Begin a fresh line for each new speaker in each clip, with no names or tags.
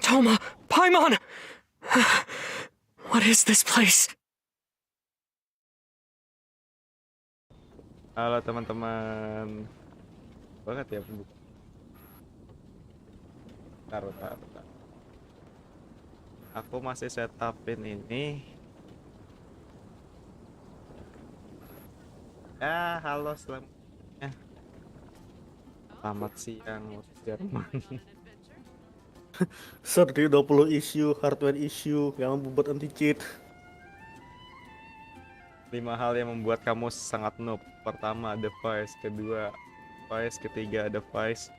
Toma, Paimon! What is this place?
Halo teman-teman. Banget ya pembuka. Taruh. Aku masih setupin ini. Ya, halo selamat siang Jerman.
Sir, di 20 issue, hardware issue yang membuat anti-cheat.
5 hal yang membuat kamu sangat noob. Pertama, device. Kedua, device. Ketiga, device.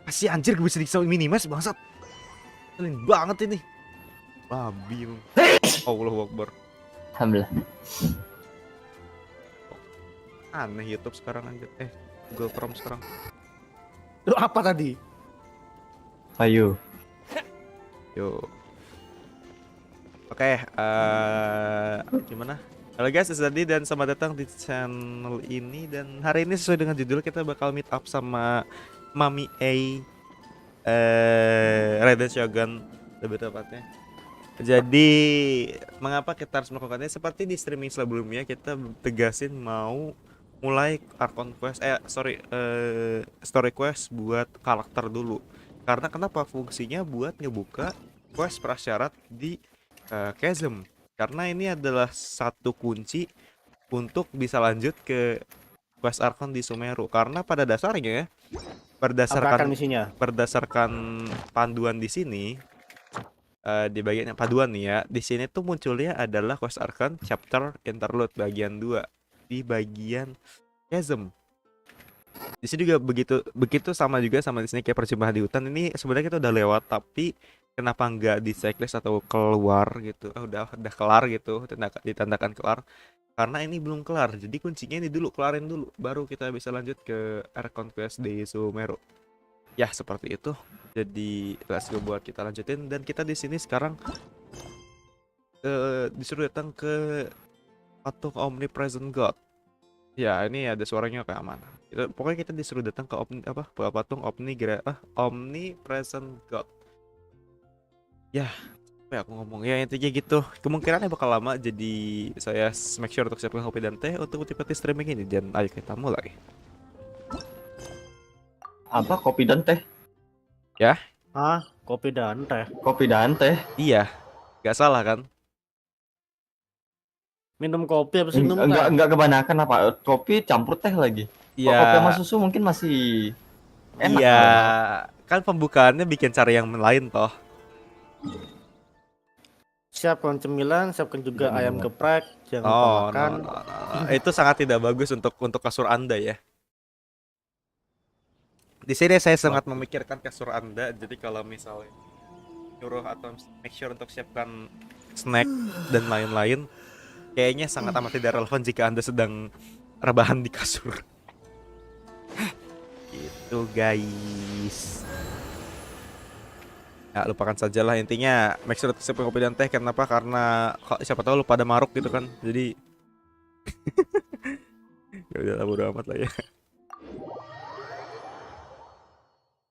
Masih anjir gue bisa dikasih minimas bangsat. Keren banget ini. Babi. Allahu Akbar.
Alhamdulillah.
Aneh YouTube sekarang anjir. Google Chrome sekarang.
Itu apa tadi?
Ayo.
Yuk. Oke, gimana? Halo guys, it's Dani dan selamat datang di channel ini. Dan hari ini sesuai dengan judul kita bakal meet up sama Mami A, Raiden Shogun lebih tepatnya. Jadi mengapa kita harus melakukannya? Seperti di streaming sebelumnya kita tegasin mau mulai Archon Quest, story quest buat karakter dulu. Karena kenapa? Fungsinya buat ngebuka quest prasyarat di Chasm. Karena ini adalah satu kunci untuk bisa lanjut ke quest Archon di Sumeru. Karena pada dasarnya berdasarkan panduan di sini, di bagian paduan nih ya, di sini tuh munculnya adalah quest Archon chapter interlude bagian 2 di bagian Chasm. Di sini juga begitu sama juga sama di sini kayak percobaan di hutan. Ini sebenarnya kita udah lewat, tapi kenapa nggak di checklist atau keluar gitu? Udah kelar gitu, ditandakan kelar. Karena ini belum kelar, jadi kuncinya ini dulu, kelarin dulu, baru kita bisa lanjut ke Archon Quest di Sumeru. Ya seperti itu. Jadi let's go buat kita lanjutin. Dan kita di sini sekarang disuruh datang ke patung Omnipresent God. Ya ini ada suaranya kayak mana? Pokoknya kita disuruh datang ke patung Omnipresent God. Ya. Ya aku ngomong ya intinya gitu, kemungkinannya bakal lama, jadi saya make sure untuk siapkan kopi dan teh untuk menikmati streaming ini. Dan ayo kita mulai.
Apa kopi dan teh?
Ya?
Kopi dan teh.
Kopi dan teh.
Iya, nggak salah kan?
Minum kopi apa sih minum teh?
Enggak kebanyakan apa? Kopi campur teh lagi.
Iya.
Kopi sama susu mungkin masih enak.
Iya, kan pembukaannya bikin cara yang lain toh.
Siapkan cemilan, siapkan juga ayam geprek, jangan lupa makan.
No. Itu sangat tidak bagus untuk kasur Anda ya. Di sini saya sangat memikirkan kasur Anda. Jadi kalau misalnya nyuruh atau make sure untuk siapkan snack dan lain-lain, kayaknya sangat amat tidak relevan jika Anda sedang rebahan di kasur. Gitu guys. Ya lupakan sajalah, intinya make sure untuk siapkan kopi dan teh. Kenapa? Karena siapa tahu lu pada maruk gitu kan. Jadi Ya udah bodo amat lah ya.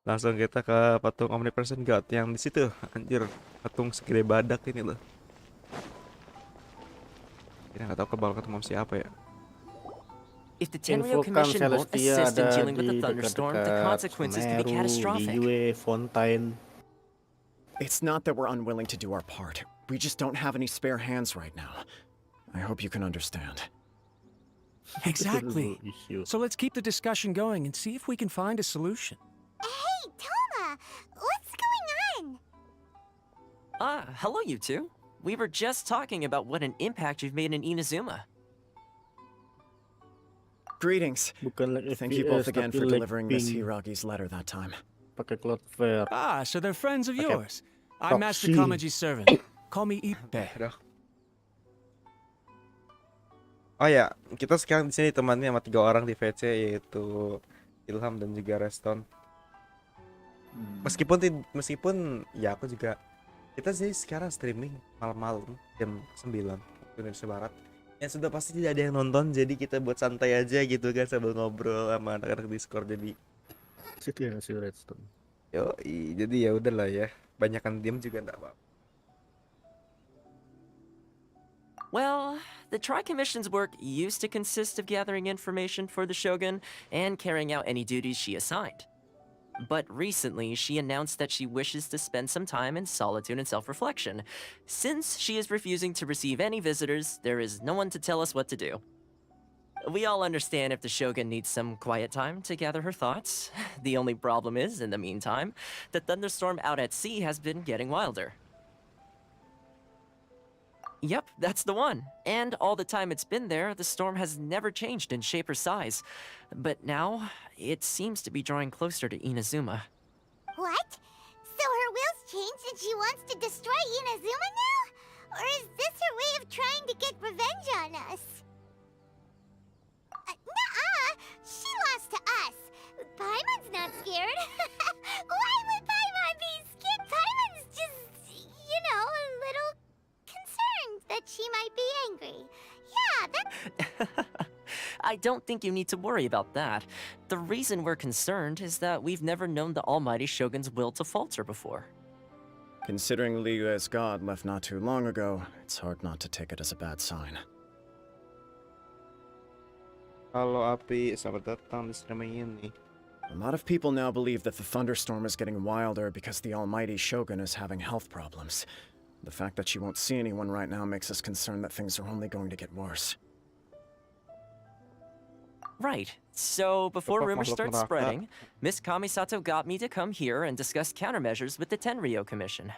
Langsung kita ke patung Omnipresent God yang di situ. Anjir, patung segede badak ini loh. Kita nggak tahu bakal ketemu siapa ya.
If the Tenryo
Infokan
Commission won't
Celestia
assist in
ada
dealing with the
di
thunderstorm, the
dekat-dekat
consequences could be
Semeru,
catastrophic.
Liyue, Fontaine.
It's not that we're unwilling to do our part. We just don't have any spare hands right now. I hope you can understand.
Exactly.
Issue.
So let's keep the discussion going and see if we can find a solution.
Hey, Toma! What's going on?
Hello you two. We were just talking about what an impact you've made in Inazuma.
Greetings.
Bukan like
Thank you
FPS,
both again
tapi
for
like
delivering Miss
ping.
Hiragi's letter that time.
Pakai cloud fair.
Ah, so they're friends of
Okay.
yours. I'm Master
Proxy.
Kamaji's servant. Call me Ippe.
Oh ya, kita sekarang di sini temannya sama 3 orang di VC, yaitu Ilham dan juga Reston. Meskipun ya aku juga, kita sih sekarang streaming malam-malam jam 9 waktu Indonesia Barat. Yang sudah pasti tidak ada yang nonton, jadi kita buat santai aja gitu kan sambil ngobrol sama anak-anak Discord. Jadi
Situ yang ngasih redstone.
jadi ya udahlah ya, banyakan diam juga enggak apa-apa.
Well, the Tri-Commission's work used to consist of gathering information for the Shogun and carrying out any duties she assigned. But recently, she announced that she wishes to spend some time in solitude and self-reflection. Since she is refusing to receive any visitors, there is no one to tell us what to do. We all understand if the Shogun needs some quiet time to gather her thoughts. The only problem is, in the meantime, the thunderstorm out at sea has been getting wilder. Yep, that's the one. And all the time it's been there, the storm has never changed in shape or size. But now, it seems to be drawing closer to Inazuma.
What? So her will's changed and she wants to destroy Inazuma now? Or is this her way of trying to get revenge on us? Nuh-uh! She lost to us. Paimon's not scared. Why would Paimon be scared? Paimon's just, a little concerned that she might be angry. Yeah, that's...
I don't think you need to worry about that. The reason we're concerned is that we've never known the Almighty Shogun's will to falter before.
Considering Liyue's god left not too long ago, it's hard not to take it as a bad sign.
Halo Api, selamat datang di streaming ini.
A lot of people now believe that the thunderstorm is getting wilder because the almighty Shogun is having health problems. The fact that she won't see anyone right now makes us concerned that things are only going to get worse.
Right. So, before
Bedrock
rumors
makhluk
start
neraka.
spreading, Miss Kamisato got me to come here and discuss countermeasures with the Tenryo Commission.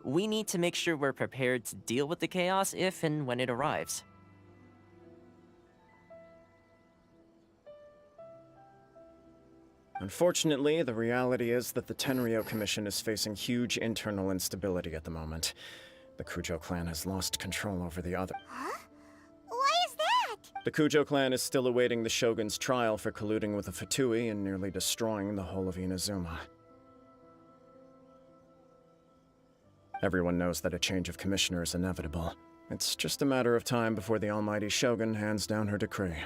We need to make sure we're prepared to deal with the chaos if and when it arrives.
Unfortunately, the reality is that the Tenryo Commission is facing huge internal instability at the moment. The Kujo clan has lost control over the other.
Huh? Why is that?
The Kujo clan is still awaiting the Shogun's trial for colluding with the Fatui and nearly destroying the whole of Inazuma. Everyone knows that a change of commissioner is inevitable. It's just a matter of time before the almighty Shogun hands down her decree.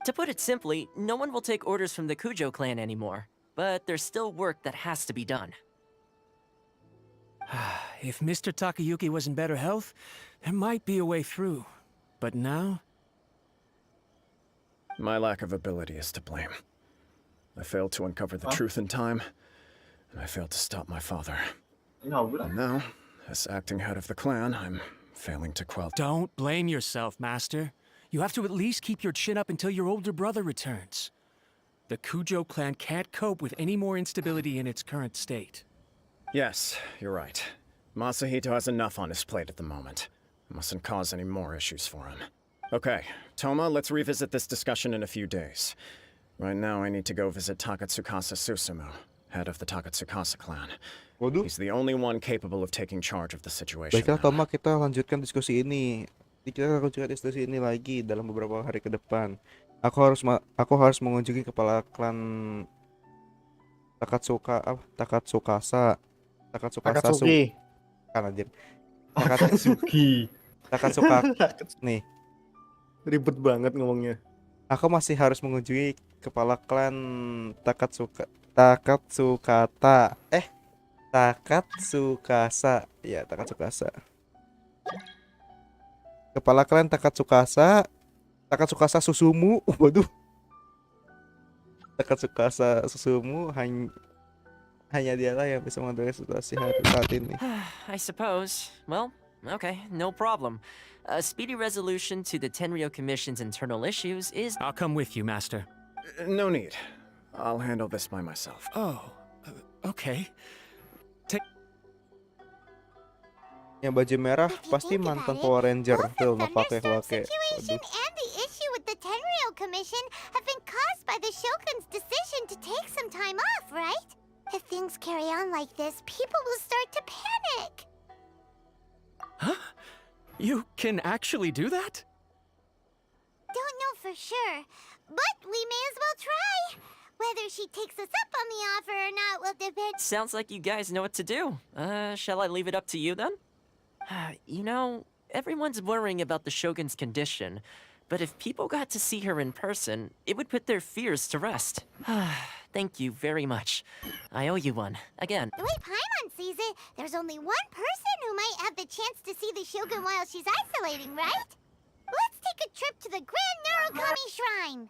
To put it simply, no one will take orders from the Kujo clan anymore. But there's still work that has to be done.
If Mr. Takayuki was in better health, there might be a way through. But now?
My lack of ability is to blame. I failed to uncover the truth in time, and I failed to stop my father. And now, as acting head of the clan, I'm failing to quell...
Don't blame yourself, Master. You have to at least keep your chin up until your older brother returns. The Kujo clan can't cope with any more instability in its current state.
Yes, you're right. Masahito has enough on his plate at the moment. Mustn't cause any more issues for him. Okay, Toma, let's revisit this discussion in a few days. Right now, I need to go visit Takatsukasa Susumu, head of the Takatsukasa clan.
Waduh.
He's the only one capable of taking charge of the situation.
Baiklah
now.
Toma, kita lanjutkan diskusi ini. Kita lanjutkan diskusi ini lagi dalam beberapa hari ke depan. Aku harus mengunjungi kepala klan Takatsukasa.
Akatsuki.
Kan anjir.
Akatsuki.
Takatsuka nih.
Ribet banget ngomongnya.
Aku masih harus mengunjungi kepala klan Takatsukata. Takatsukasa. Ya, Takatsukasa. Kepala klan Takatsukasa Susumu. Waduh. Takatsukasa Susumu hanya dialah yang bisa mengendalikan situasi saat ini.
I suppose. Well, okay, no problem. A speedy resolution to the Tenryo Commission's internal issues is.
I'll come with you, Master.
No need. I'll handle this by myself.
Oh, okay.
Yang baju merah
If you
pasti
think
mantan
about it,
Power Ranger
both
tuh,
the thunderstorm
pakai.
situation
Waduh.
and the issue with the Tenryo Commission have been caused by the Shogun's decision to take some time off, right? If things carry on like this, people will start to panic.
Huh? You can actually do that?
Don't know for sure, but we may as well try. Whether she takes us up on the offer or not will depend.
Sounds like you guys know what to do. Shall I leave it up to you then? You know, everyone's worrying about the Shogun's condition, but if people got to see her in person, it would put their fears to rest. Thank you very much. I owe you one. Again.
The way Paimon sees it, there's only one person who might have the chance to see the Shogun while she's isolating, right? Let's take a trip to the Grand Narukami Shrine.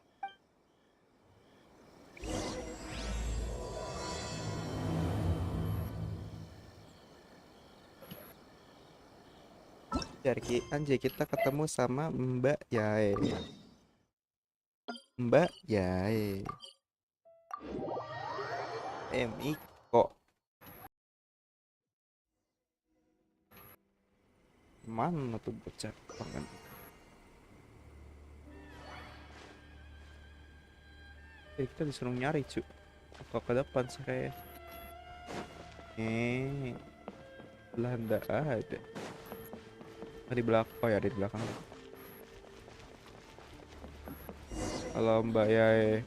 Anjay, kita ketemu sama Mbak Yae. Mbak Yae. Miko. Mana tuh bocah tangan? Kita disuruh nyari, cu. Kok ke depan sih kayak. Belanda ada. Di belakang. Oh ya, di belakang. Halo Mbak Yae.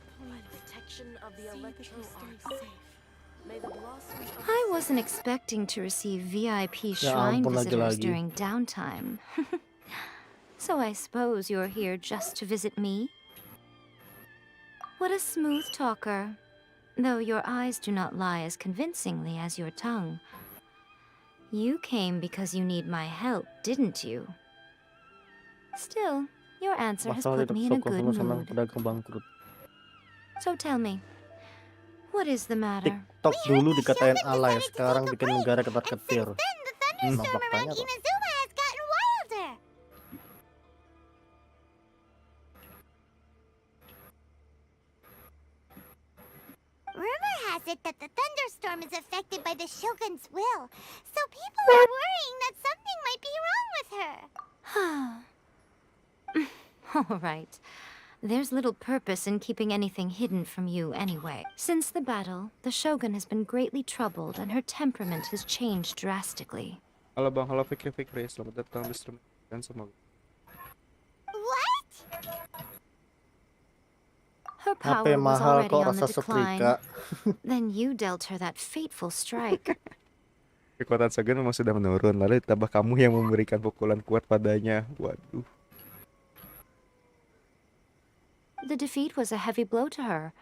I wasn't expecting to receive VIP
Ya
shrine
ampun,
visitors
lagi-lagi.
during downtime. So I suppose you're here just to visit me? What a smooth talker. Though your eyes do not lie as convincingly as your tongue. You came because you need my help, didn't you? Still, your answer has
Masalah
put
di
me in a
Tokyo
good
sama senang
mood.
pedagang bangkrut.
So tell me, what is the matter?
TikTok dulu dikatain
Shogun
alay,
decided to
sekarang
take a
bikin
break,
negara
and
ketar-ketir.
since then, the
Emang
thunderstorm
faktanya
around
kok.
Inazuma has gotten wilder. Rumor has it that the thunderstorm is affected by the Shogun's will, so people are worrying that something might be wrong with her.
All right. There's little purpose in keeping anything hidden from you anyway. Since the battle, the Shogun has been greatly troubled and her temperament has changed drastically.
Halo Bang, halo Fikri. Selamat datang di stream dan semoga.
What?
Her
HP
power was
mahal
already
kok
on the
rasa setrika.
decline. Then you dealt her that fateful strike.
Kekuatan Shogun memang sudah menurun, lalu ditambah kamu yang memberikan pukulan kuat padanya. Waduh.
The defeat was a heavy blow to her.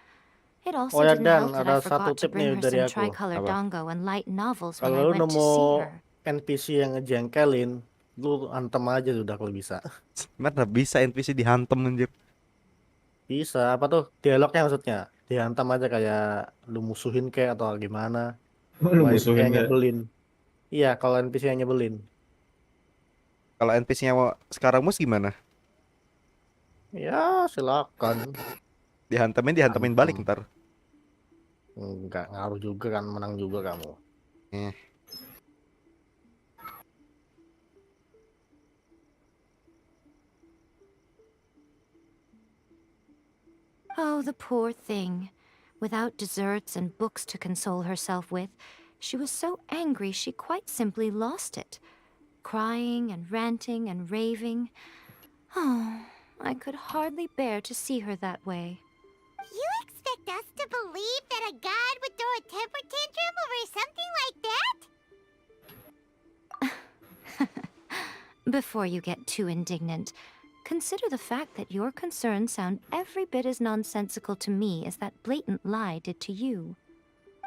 It also
Oh ya,
didn't
Dan,
help that
ada
I
satu
forgot to
tip nih
bring her
dari
some
aku.
tricolor
Apa?
dango and light novels when I
Kalau lu
went to
nemu
see her.
NPC yang ngejengkelin, lu antem aja udah kalau bisa.
Mana bisa NPC dihantem anjir.
Bisa, apa tuh? Dialognya maksudnya. Dihantam aja kayak lu musuhin kayak atau gimana.
Lu
Kalau
musuhin
NPC-nya
ya.
nyebelin. Iya, kalau NPC-nya nyebelin.
Kalau NPC-nya sekarang mus gimana?
Ya, silakan.
Dihantemin balik ntar.
Enggak ngaruh juga kan, menang juga kamu.
Oh, the poor thing. Without desserts and books to console herself with, she was so angry she quite simply lost it. Crying and ranting and raving. Oh, I could hardly bear to see her that way.
You expect us to believe that a god would throw a temper tantrum over something like that?
Before you get too indignant, Consider the fact that your concerns sound every bit as nonsensical to me as that blatant lie did to you.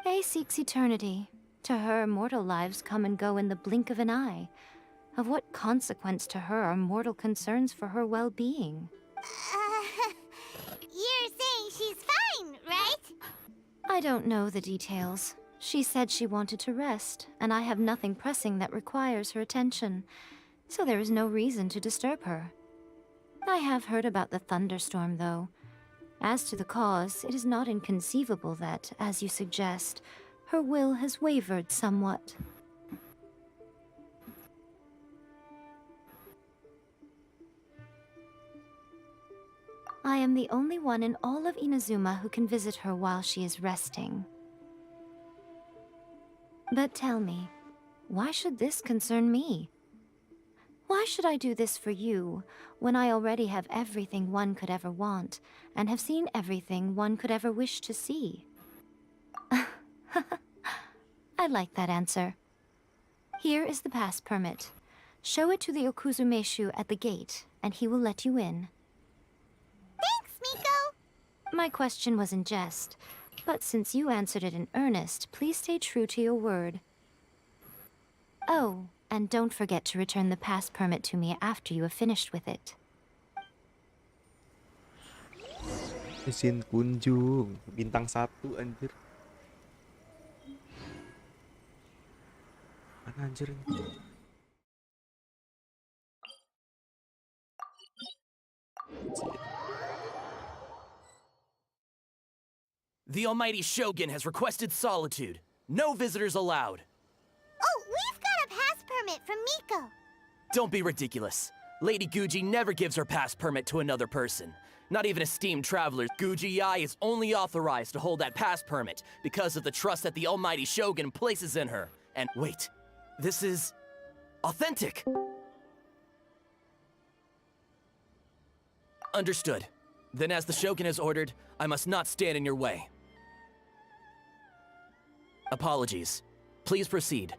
A seeks eternity. To her, mortal lives come and go in the blink of an eye. Of what consequence to her are mortal concerns for her well-being?
You're saying she's fine, right?
I don't know the details. She said she wanted to rest, and I have nothing pressing that requires her attention, so there is no reason to disturb her. I have heard about the thunderstorm, though. As to the cause, it is not inconceivable that, as you suggest, her will has wavered somewhat. I am the only one in all of Inazuma who can visit her while she is resting. But tell me, why should this concern me? Why should I do this for you, when I already have everything one could ever want, and have seen everything one could ever wish to see? I like that answer. Here is the pass permit. Show it to the Okuzumeshu at the gate, and he will let you in.
Thanks, Miko!
My question was in jest, but since you answered it in earnest, please stay true to your word. Oh, and don't forget to return the pass permit to me after you have finished with it.
Izin kunjung bintang 1 anjir. Mana anjir ini?
The almighty Shogun has requested solitude. No visitors allowed.
Oh, we've got a pass permit from Miko.
Don't be ridiculous. Lady Guji never gives her pass permit to another person. Not even esteemed travelers. Guji Ai is only authorized to hold that pass permit because of the trust that the almighty Shogun places in her. And wait, this is authentic. Understood. Then as the Shogun has ordered, I must not stand in your way. Apologies. Please proceed.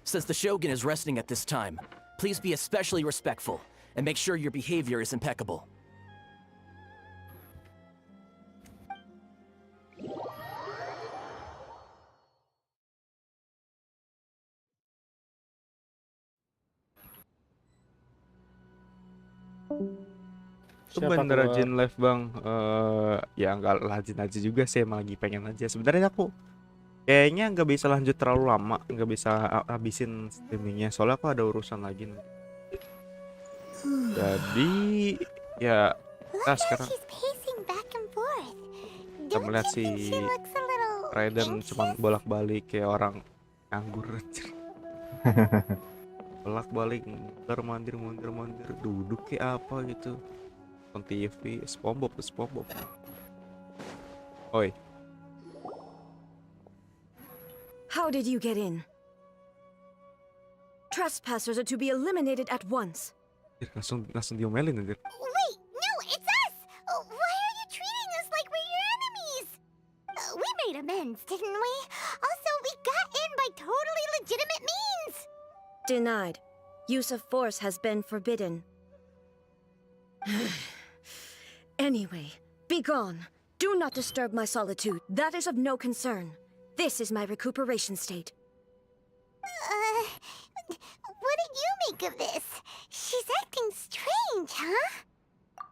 Since the Shogun is resting at this time, please be especially respectful and make sure your behavior is impeccable.
Lu
Siapa
bener
keluar?
rajin live bang. Ya nggak rajin aja juga sih, emang lagi pengen aja. Sebenarnya aku kayaknya nggak bisa lanjut terlalu lama, nggak bisa habisin streamingnya. Soalnya aku ada urusan lagi nih. Jadi ya
Look
kita
how
sekarang
she's pacing back and forth.
kita
Don't
melihat
you think
si
she looks a little
Raiden cuman
anxious?
bolak-balik kayak orang nganggur anjir. Bolak-balik mundur mandir duduk kayak apa gitu. On TV, SpongeBob. Oi,
How did you get in? Trespassers are to be eliminated at once.
langsung diomelin anjir.
Wait, no, it's us! Why are you treating us like we're your enemies? We made amends, didn't we? Also, we got in by totally legitimate means!
Denied. Use of force has been forbidden. Anyway, be gone. Do not disturb my solitude. That is of no concern. This is my recuperation state.
What did you make of this? She's acting strange, huh?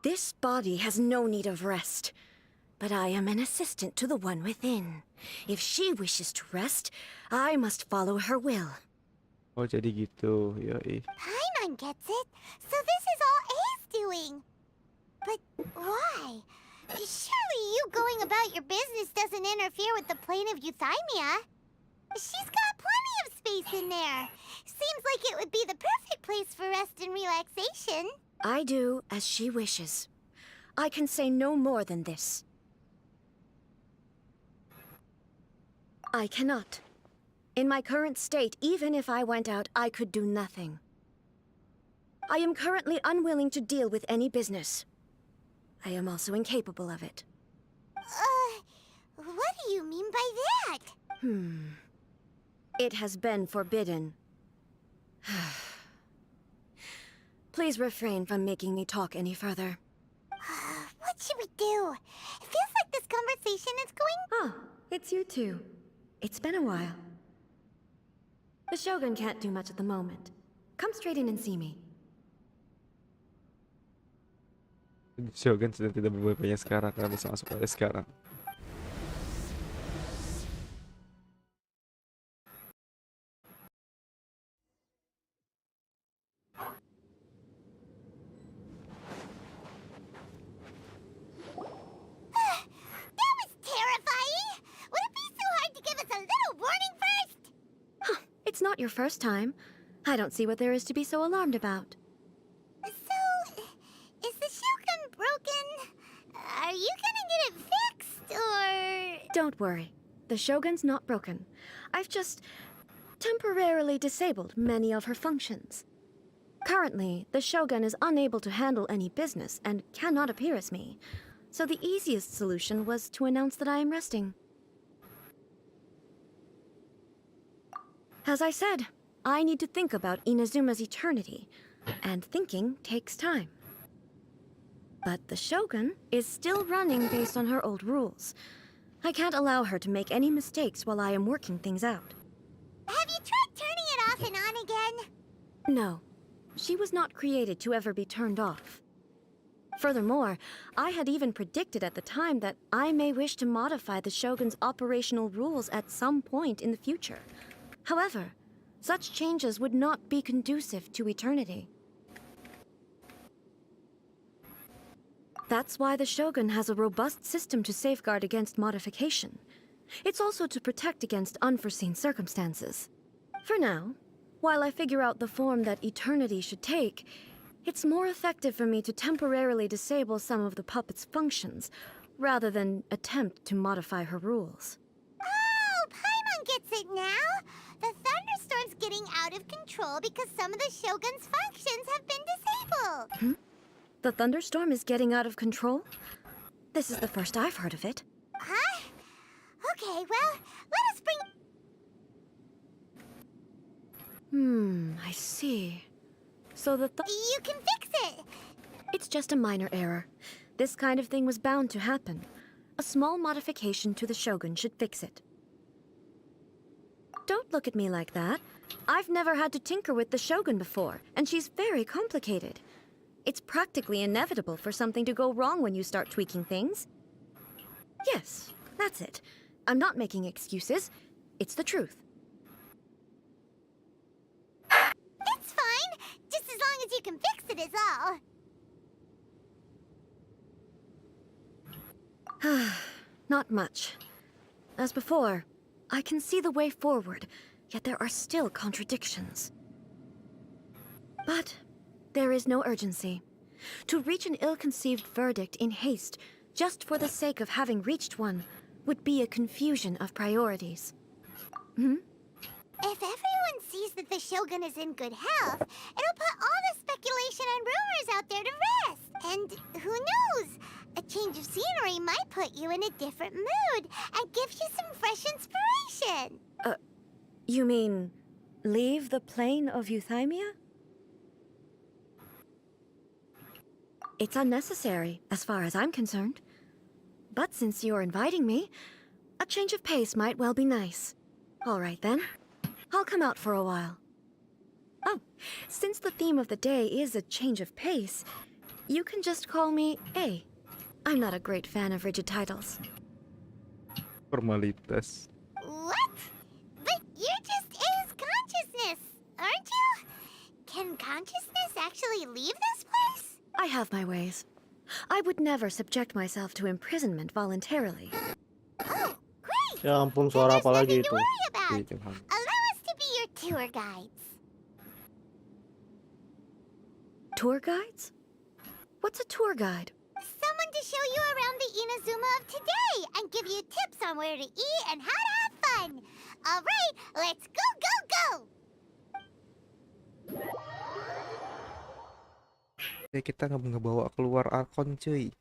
This body has no need of rest. But I am an assistant to the one within. If she wishes to rest, I must follow her will.
Oh jadi gitu, yoi.
Paimon gets it. So this is all A's doing. But why? Surely you going about your business doesn't interfere with the plane of euthymia. She's got plenty of space in there. Seems like it would be the perfect place for rest and relaxation.
I do as she wishes. I can say no more than this. I cannot. In my current state, even if I went out, I could do nothing. I am currently unwilling to deal with any business. I am also incapable of it.
What do you mean by that?
It has been forbidden. Please refrain from making me talk any further.
What should we do? It feels like this conversation is going...
Ah, it's you two. It's been a while. The Shogun can't do much at the moment. Come straight in and see me.
Shogun sedang tidak berbahaya sekarang karena bisa masuk pada sekarang.
That was terrifying! Would it be so hard to give us a little warning first?
It's not your first time. I don't see what there is to be so alarmed about.
So, is the Shogun broken? Are you gonna get it fixed, or...
Don't worry. The Shogun's not broken. I've just temporarily disabled many of her functions. Currently, the Shogun is unable to handle any business and cannot appear as me. So the easiest solution was to announce that I am resting. As I said, I need to think about Inazuma's eternity, and thinking takes time. But the Shogun is still running based on her old rules. I can't allow her to make any mistakes while I am working things out.
Have you tried turning it off and on again?
No, she was not created to ever be turned off. Furthermore, I had even predicted at the time that I may wish to modify the Shogun's operational rules at some point in the future. However, such changes would not be conducive to eternity. That's why the Shogun has a robust system to safeguard against modification. It's also to protect against unforeseen circumstances. For now, while I figure out the form that eternity should take, it's more effective for me to temporarily disable some of the puppet's functions, rather than attempt to modify her rules.
Oh, Paimon gets it now! The thunderstorm's getting out of control because some of the Shogun's functions have been disabled!
The thunderstorm is getting out of control? This is the first I've heard of it.
Huh? Okay, well, let us bring...
I see. So the
You can fix it!
It's just a minor error. This kind of thing was bound to happen. A small modification to the Shogun should fix it. Don't look at me like that. I've never had to tinker with the Shogun before, and she's very complicated. It's practically inevitable for something to go wrong when you start tweaking things. Yes, that's it. I'm not making excuses. It's the truth.
It's fine! Just as long as you can fix it is all.
Not much. As before, I can see the way forward, yet there are still contradictions. But there is no urgency. To reach an ill-conceived verdict in haste, just for the sake of having reached one, would be a confusion of priorities.
If everyone sees that the Shogun is in good health, it'll put all the speculation and rumors out there to rest. And who knows? A change of scenery might put you in a different mood and give you some fresh inspiration.
You mean, leave the plane of euthymia? It's unnecessary, as far as I'm concerned. But since you're inviting me, a change of pace might well be nice. All right then. I'll come out for a while. Oh, since the theme of the day is a change of pace, you can just call me A. I'm not a great fan of rigid titles.
Formalitas.
What? But you're just A's consciousness, aren't you? Can consciousness actually leave this place?
I have my ways. I would never subject myself to imprisonment voluntarily.
Oh, great!
Ya ampun,
Then
suara
there's
apa lagi
nothing to
itu?
worry about.
Iya, Tuhan.
Allow us to be your tour guides.
Tour guides? What's a tour guide?
Someone to show you around the Inazuma of today and give you tips on where to eat and how to have fun. All right, let's go, go, go!
Kita ngebawa keluar Arkon, cuy.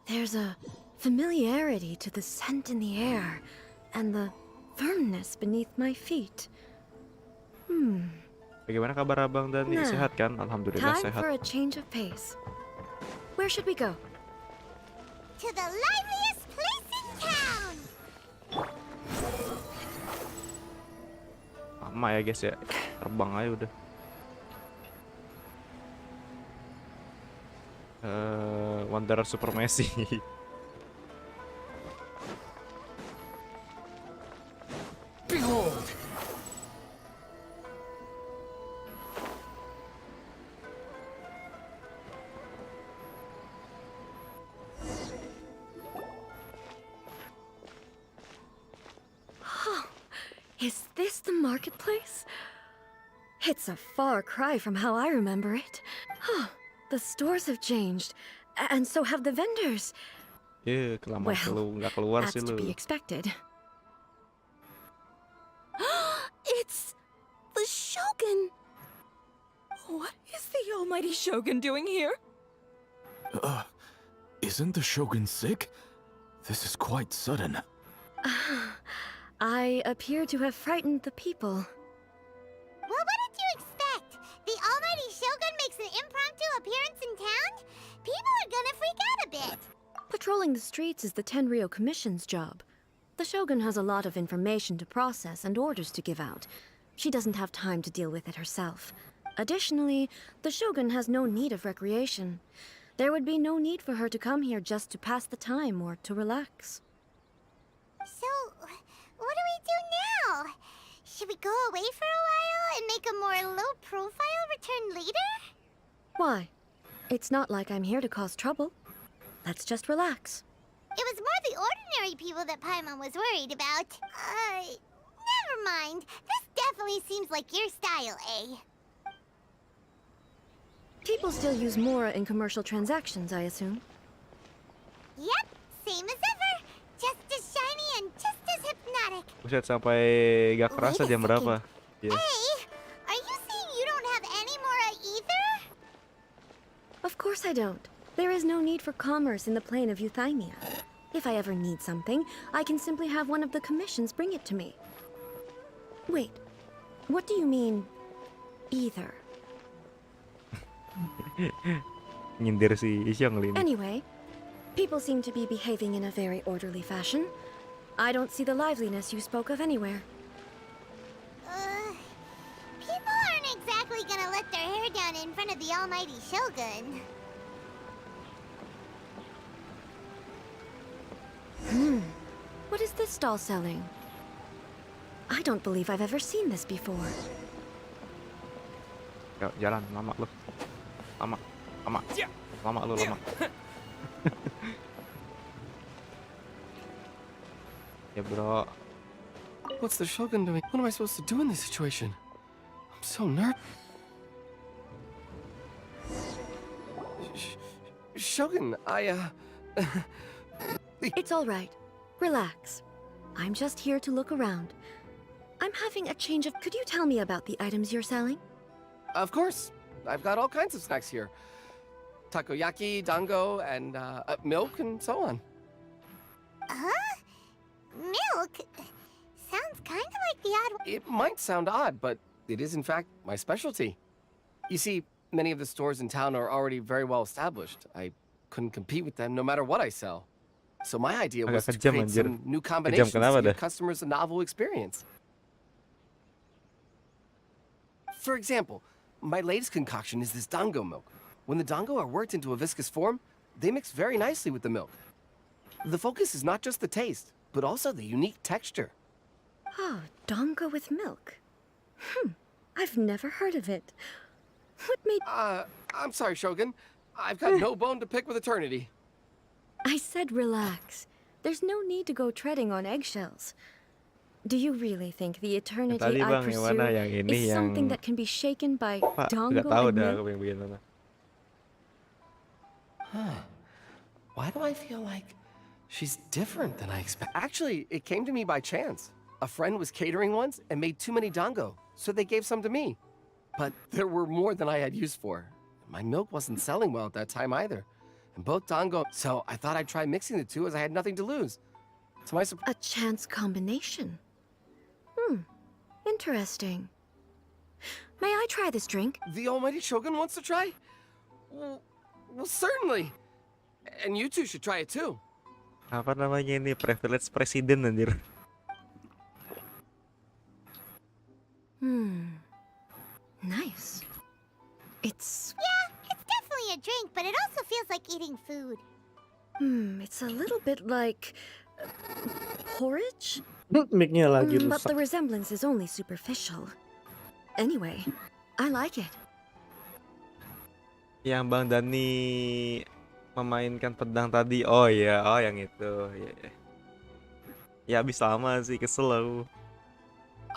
There's a familiarity to the scent in the air and the firmness beneath my feet.
Bagaimana kabar Abang Dani?
Nah,
Sehat kan? Alhamdulillah
Time
sehat.
for a change of pace. Where should we go?
To the liveliest place in town!
Lama ya guys ya. Terbang aja udah. Wanderer Supremacy.
Behold!
Is this the marketplace? It's a far cry from how I remember it. The stores have changed, and so have the vendors.
Kelamaan
Well,
nggak keluar
That's
sih
to
lu.
be expected.
It's the Shogun! What is the almighty Shogun doing here?
Isn't the Shogun sick? This is quite sudden.
I appear to have frightened the people.
Well, what did you expect? The almighty Shogun makes an impromptu appearance in town? People are gonna freak out a bit.
Patrolling the streets is the Tenryou Commission's job. The Shogun has a lot of information to process and orders to give out. She doesn't have time to deal with it herself. Additionally, the Shogun has no need of recreation. There would be no need for her to come here just to pass the time or to relax.
So, what do we do now? Should we go away for a while and make a more low-profile return later?
Why? It's not like I'm here to cause trouble. Let's just relax.
It was more the ordinary people that Paimon was worried about. Never mind. This definitely seems like your style, eh?
People still use Mora in commercial transactions, I assume.
Yep, same as ever. Just as shiny and just as hypnotic.
Buset, sampai gak kerasa
Wait a
jam berapa.
second. Hey, are you saying you don't have any Mora either?
Of course I don't. There is no need for commerce in the plane of Euthymia. If I ever need something, I can simply have one of the commissions bring it to me. Wait, what do you mean, either?
Nyindir si Isyong ini.
Anyway, people seem to be behaving in a very orderly fashion. I don't see the liveliness you spoke of anywhere.
People aren't exactly gonna let their hair down in front of the almighty Shogun.
What is this stall selling? I don't believe I've ever seen this before.
Yuk, jalan, lama lu. Lama. Lama lu, lama. Ya bro.
What's the Shogun doing? What am I supposed to do in this situation? I'm so nervous. Shogun,
It's all right. Relax. I'm just here to look around. I'm having a change of... Could you tell me about the items you're selling?
Of course. I've got all kinds of snacks here. Takoyaki, dango, and milk, and so on.
Huh? Milk? Sounds kind of like the odd one.
It might sound odd, but it is in fact my specialty. You see, many of the stores in town are already very well established. I couldn't compete with them no matter what I sell. So my idea was to create some new combinations to give customers a novel experience. For example, my latest concoction is this dango milk. When the dango are worked into a viscous form, they mix very nicely with the milk. The focus is not just the taste, but also the unique texture.
Oh, dango with milk. I've never heard of it. What made...
I'm sorry, Shogun. I've got no bone to pick with eternity.
I said relax. There's no need to go treading on eggshells. Do you really think the eternity
Tadi
I
bang, yang
pursue
mana yang ini
is something
yang
that can be shaken by
Pak,
dango
nggak tahu
and
dah
milk?
aku yang bikin mana.
Why do I feel like she's different than I expect? Actually, it came to me by chance. A friend was catering once and made too many dango, so they gave some to me. But there were more than I had use for. My milk wasn't selling well at that time either. And both dango, so I thought I'd try mixing the two as I had nothing to lose. To my surprise...
A chance combination. Interesting. May I try this drink?
The almighty Shogun wants to try? Well, certainly. And you two should try it too.
Apa namanya ini? Privilege presiden anjir.
Nice. It's...
Yeah, it's definitely a drink, but it also feels like eating food.
it's a little bit like... porridge?
Mic-nya lagi
But the
rusak.
resemblance is only superficial. Anyway, I like it.
Yang Bang Dani memainkan pedang tadi. Oh iya, oh yang itu. Ya, ya habis lama sih, kesel aku.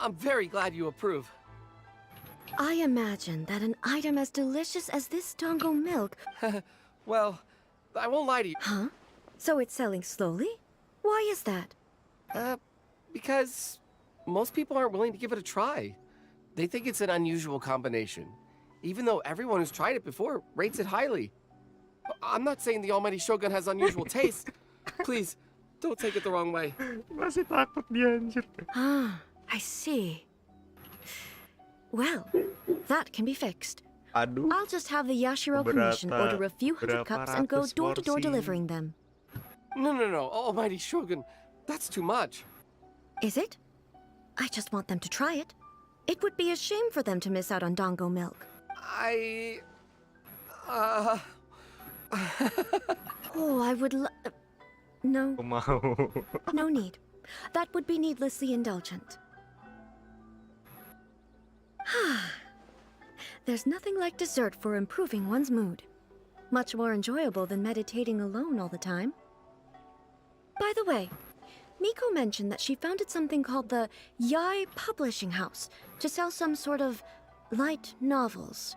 I'm very glad you approve.
I imagine that an item as delicious as this Dongo milk...
Well, I won't lie to you.
Huh? So it's selling slowly? Why is that?
Because most people aren't willing to give it a try. They think it's an unusual combination, even though everyone who's tried it before rates it highly. I'm not saying the almighty Shogun has unusual taste. Please, don't take it the wrong way.
Masih takut dia anjir.
Ah, I see. Well, that can be fixed.
Aduh.
I'll just have the Yashiro Commission order a few hundred cups and go door-to-door delivering them.
No, almighty Shogun, that's too much.
Is it? I just want them to try it. It would be a shame for them to miss out on Dongo milk. Oh, I would No.
Aku mau.
No need. That would be needlessly indulgent. There's nothing like dessert for improving one's mood. Much more enjoyable than meditating alone all the time. By the way, Miko mentioned that she founded something called the Yai Publishing House to sell some sort of light novels.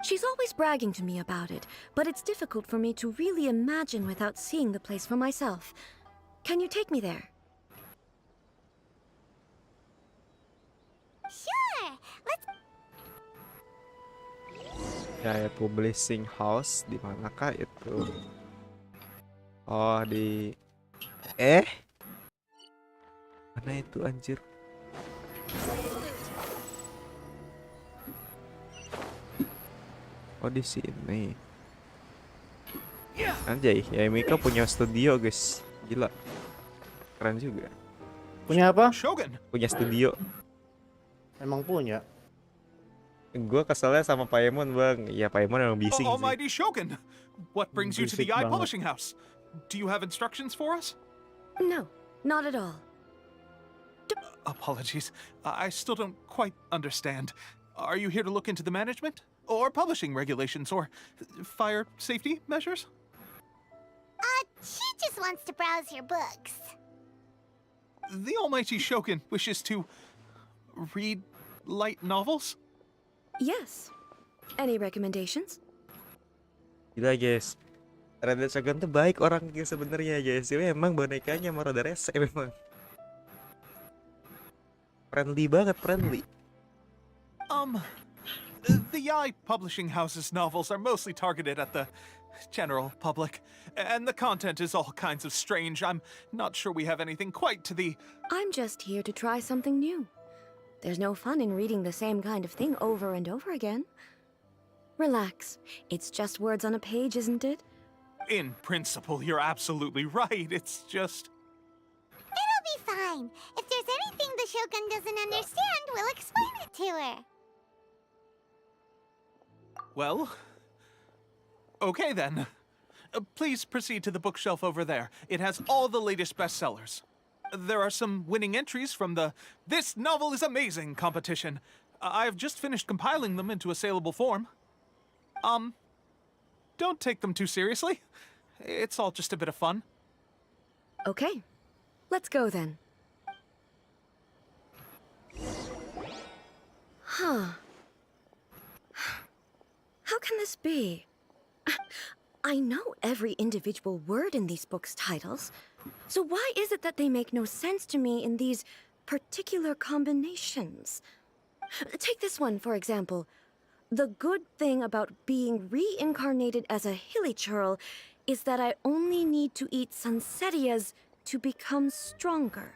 She's always bragging to me about it, but it's difficult for me to really imagine without seeing the place for myself. Can you take me there?
Sure, let's...
Ya, publishing house di manakah itu? Oh, di mana itu anjir? Oh, di sini. Anjay, ya Mika punya studio, guys. Gila. Keren juga.
Punya apa?
Shogun!
Punya studio.
Emang punya.
Gue keselnya sama Paemon, Bang. Ya, Paemon emang bising sih.
Almighty Shogun! What brings you to the
Bisik
Yai
banget.
Publishing House? Do you have instructions for us?
No, not at all.
Apologies. I still don't quite understand. Are you here to look into the management? Or publishing regulations? Or fire safety measures?
She just wants to browse your books.
The Almighty Shogun wishes to read light novels?
Yes. Any recommendations?
Gila, guys. Red Shogun tuh baik orangnya sebenarnya, guys. Dia memang bonekanya mau rada rese memang. Friendly banget, friendly.
The Yai Publishing House's novels are mostly targeted at the general public, and the content is all kinds of strange. I'm not sure we have anything quite to the...
I'm just here to try something new. There's no fun in reading the same kind of thing over and over again. Relax. It's just words on a page, isn't it?
In principle, you're absolutely right. It's just...
It'll be fine. If there's anything the Shogun doesn't understand, we'll explain it to her.
Well... Okay then. Please proceed to the bookshelf over there. It has all the latest bestsellers. There are some winning entries from the This Novel is Amazing competition. I've just finished compiling them into a saleable form. Don't take them too seriously. It's all just a bit of fun.
Okay. Let's go then. Huh. How can this be? I know every individual word in these books' titles, so why is it that they make no sense to me in these particular combinations? Take this one, for example. The good thing about being reincarnated as a hilichurl is that I only need to eat sunsettias to become stronger.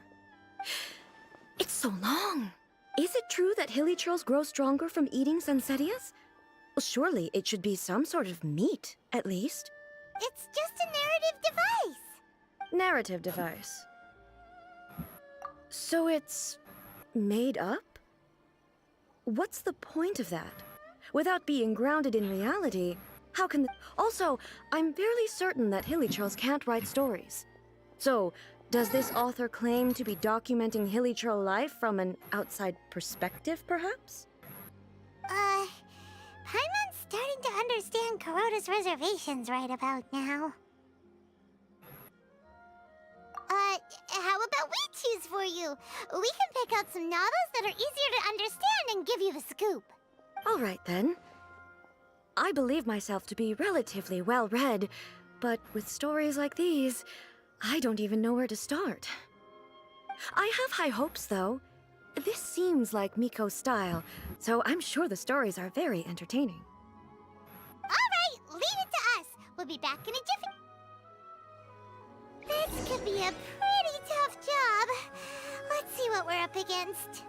It's so long. Is it true that hilly churls grow stronger from eating Sunsettias? Well, surely it should be some sort of meat, at least.
It's just a narrative device.
Narrative device. So it's made up? What's the point of that? Without being grounded in reality, how can... Also, I'm fairly certain that hilly churls can't write stories. So, does this author claim to be documenting hilly churl life from an outside perspective, perhaps?
Paimon's starting to understand Kuroda's reservations right about now. How about we choose for you? We can pick out some novels that are easier to understand and give you the scoop.
All right, then. I believe myself to be relatively well-read, but with stories like these, I don't even know where to start. I have high hopes, though. This seems like Miko's style, so I'm sure the stories are very entertaining.
All right, leave it to us. We'll be back in a jiffy. This could be a pretty tough job. Let's see what we're up against.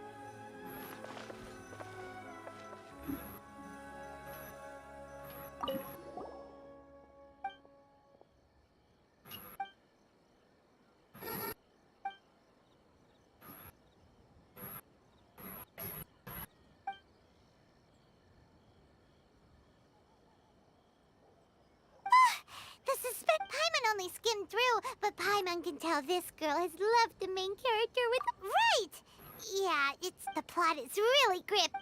The suspect Paimon only skimmed through, but Paimon can tell this girl has loved the main character with... Right! Yeah, the plot is really grip.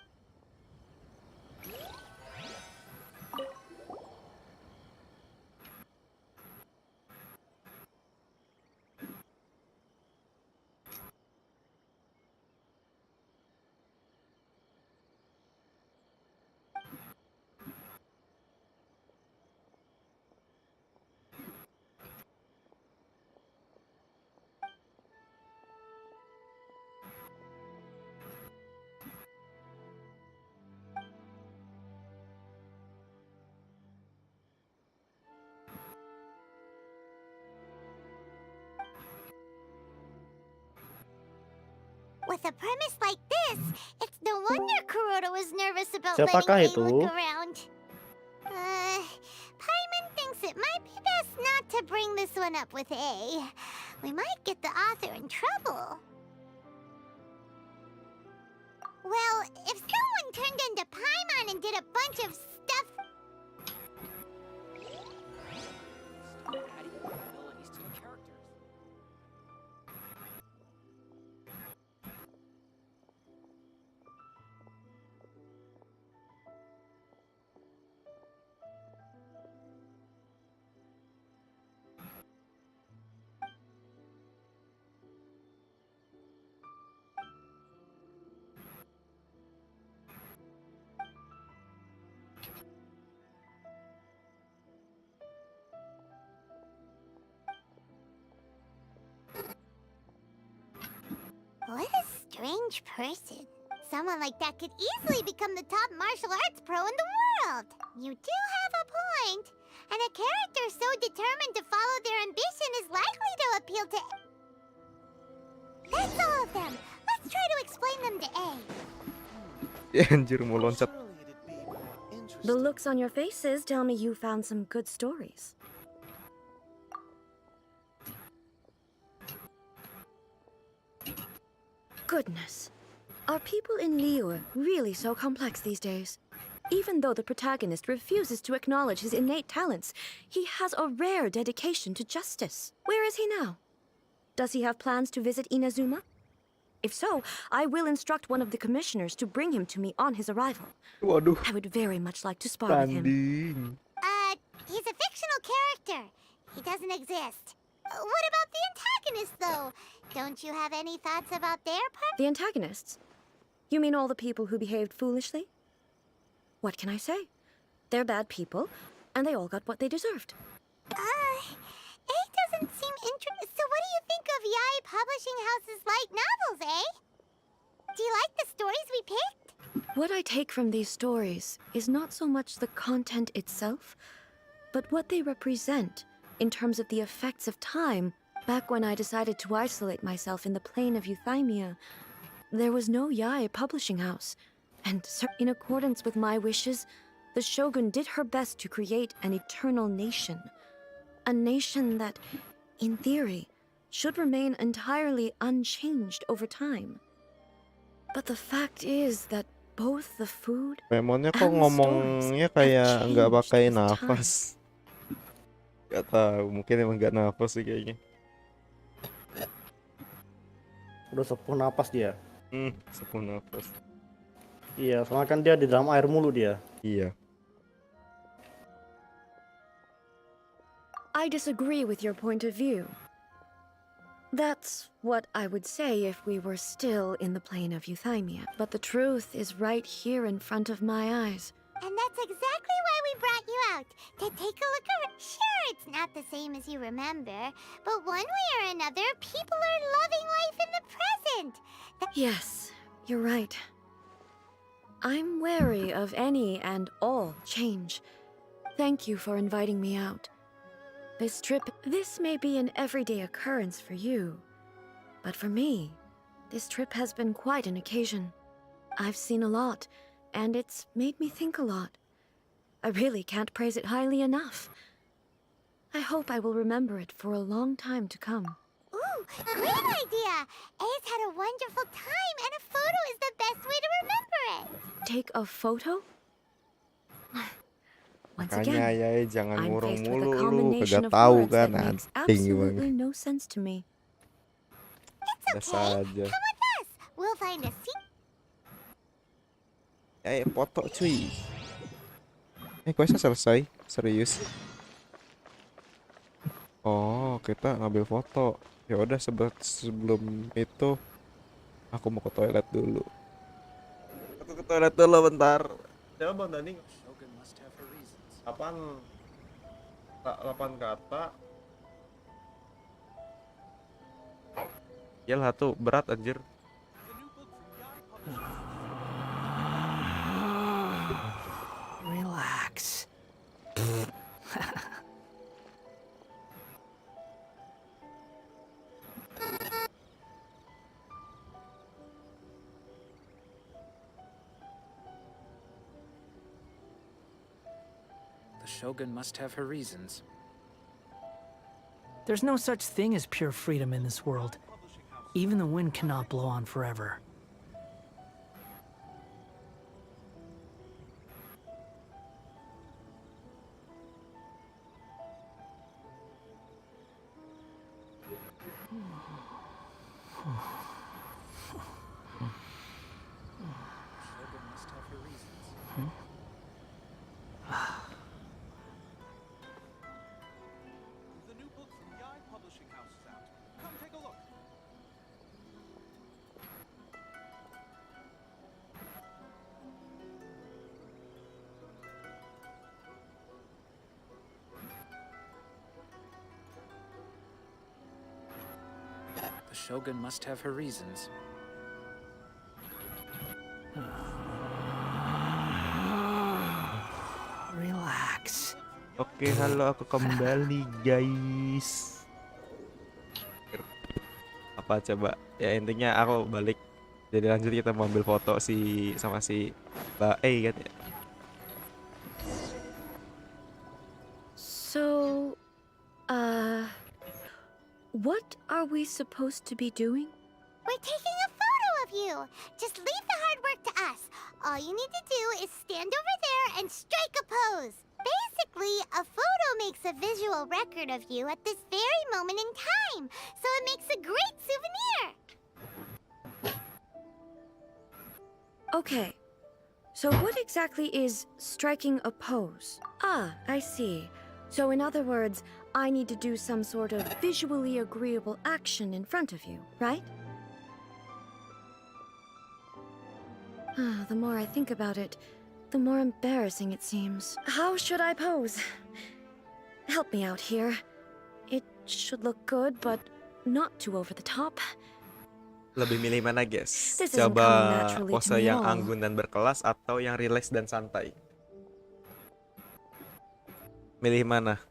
With a premise like this, it's no wonder Kuroda was nervous about
Siapakah
letting A
itu?
look around. Paimon thinks it might be best not to bring this one up with A. We might get the author in trouble. Well, if someone turned into Paimon and did a bunch of stuff...
Adding more abilities to the characters.
What a strange person. Someone like that could easily become the top martial arts pro in the world. You do have a point. And a character so determined to follow their ambition is likely to appeal to... That's all of them. Let's try to explain them to A.
Ya anjir mau loncat.
The looks on your faces tell me you found some good stories. Goodness. Are people in Liyue really so complex these days? Even though the protagonist refuses to acknowledge his innate talents, he has a rare dedication to justice. Where is he now? Does he have plans to visit Inazuma? If so, I will instruct one of the commissioners to bring him to me on his arrival.
Waduh,
I would very much like to spar with him.
tanding.
He's a fictional character. He doesn't exist. What about the antagonists, though? Don't you have any thoughts about their part?
The antagonists? You mean all the people who behaved foolishly? What can I say? They're bad people, and they all got what they deserved.
A doesn't seem interested. So what do you think of Yae Publishing House's light novels, eh? Do you like the stories we picked?
What I take from these stories is not so much the content itself, but what they represent in terms of the effects of time. Back when I decided to isolate myself in the plane of euthymia, there was no Yae publishing house. And in accordance with my wishes, the Shogun did her best to create an eternal nation. A nation that, in theory, should remain entirely unchanged over time. But the fact is that both the food
Memonnya kok
and the
ngomongnya
stories
kayak
have
nggak
changed
pakai
with time.
nafas. Gak tahu, mungkin emang nggak nafas sih kayaknya.
Udah sepuh napas dia.
Sepuh nafas.
Iya, soalnya kan dia di dalam air mulu dia.
Iya.
I disagree with your point of view. That's what I would say if we were still in the plane of euthymia. But the truth is right here in front of my eyes.
And that's exactly why we brought you out, to take a look around. Sure, it's not the same as you remember, but one way or another, people are loving life in the present.
Yes, you're right. I'm wary of any and all change. Thank you for inviting me out. This may be an everyday occurrence for you, but for me, this trip has been quite an occasion. I've seen a lot, and it's made me think a lot. I really can't praise it highly enough. I hope I will remember it for a long time to come.
Ooh, great idea! A's had a wonderful time, and a photo is the best way to remember it.
Take a photo? Once
Makanya
again,
ya jangan
I'm
murung
faced with
mulu
a
lu,
combination
kagak
of
tahu
words
kan
that makes
anjing
absolutely
gimana.
no sense to me.
It's
Biasa
okay.
aja.
Come with us. We'll find a seat.
Foto cuy. Questnya selesai, serius. Oh, kita ngambil foto. Ya udah sebelum itu aku mau ke toilet dulu. Aku ke toilet dulu bentar. Coba Bang Dani. Apaan? 8 kata. Yalah tuh berat anjir.
Relax.
The Shogun must have her reasons.
There's no such thing as pure freedom in this world. Even the wind cannot blow on forever.
The new book from Yai Publishing House is out. Come take a look.
The Shogun must have her reasons.
Relax.
Oke, halo, aku kembali guys. Apa coba? Ya intinya aku balik. Jadi lanjut kita mau ambil foto sama si Mbak E kan ya.
So, what are we supposed to be doing?
We're taking a photo of you. Just leave the hard work to us. All you need to do is stand over there and strike a pose. Basically, a photo makes a visual record of you at this very moment in time, so it makes a great souvenir.
Okay, so what exactly is striking a pose? Ah, I see. So in other words, I need to do some sort of visually agreeable action in front of you, right? The more I think about it, the more embarrassing it seems. How should I pose? Help me out here. It should look good, but not too over the top.
Lebih milih mana guys?
This isn't coming
Coba
naturally to
pose
me
yang
all.
anggun dan berkelas atau yang rileks dan santai? Milih mana?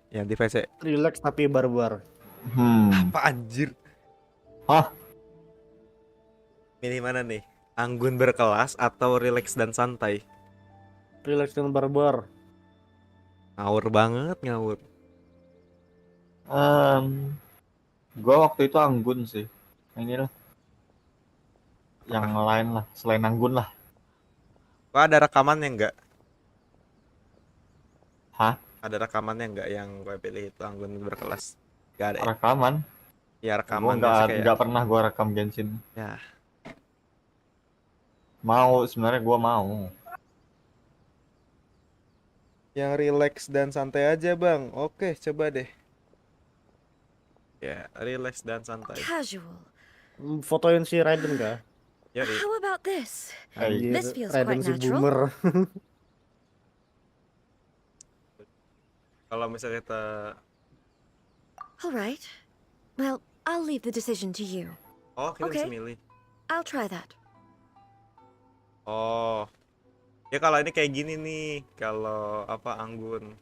Yang di VC.
Relax tapi barbar.
Apa anjir?
Hah?
Milih mana nih? Anggun berkelas atau rileks dan santai?
Relax dan barbar.
Ngawur banget, ngawur.
Gua waktu itu Anggun sih. Ini lah, yang lain lah, selain Anggun lah.
Kok ada rekamannya nggak?
Hah?
Ada rekamannya nggak yang gue pilih itu Anggun berkelas? Gak ada ya?
Rekaman?
Ya
Gua
rekamannya sih kayak
nggak pernah gua rekam Genshin.
ya.
Mau sebenarnya gua mau.
Yang rileks dan santai aja bang. Oke coba deh. Ya rileks dan santai.
Casual.
Fotoin si Raiden kah?
Yoi.
How about this?
Anjir,
This feels
Raiden
quite
si
natural.
boomer.
Kalau misalnya kita
All right. Well, I'll leave the decision to you.
kita
Okay.
bisa milih.
I'll try that.
Oh. Ya kalau ini kayak gini nih. Kalau apa Anggun.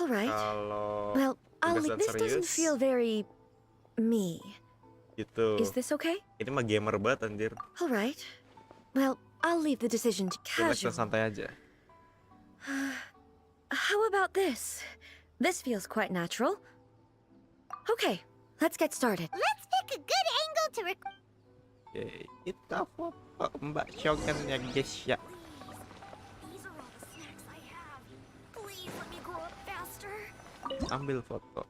All right.
Kalau
Well,
tegas dan
this doesn't
serius
feel very me.
gitu.
Is this okay?
Ini mah gamer banget anjir.
All right. Well, I'll leave the decision to
Rileks dan
casual.
santai aja.
How about this? This feels quite natural. Okay, let's get started.
Let's pick a good angle to record.
Oke, kita foto Mbak Shogun ya guys ya.
These are all the snacks I have. Please let me grow up faster.
Ambil foto.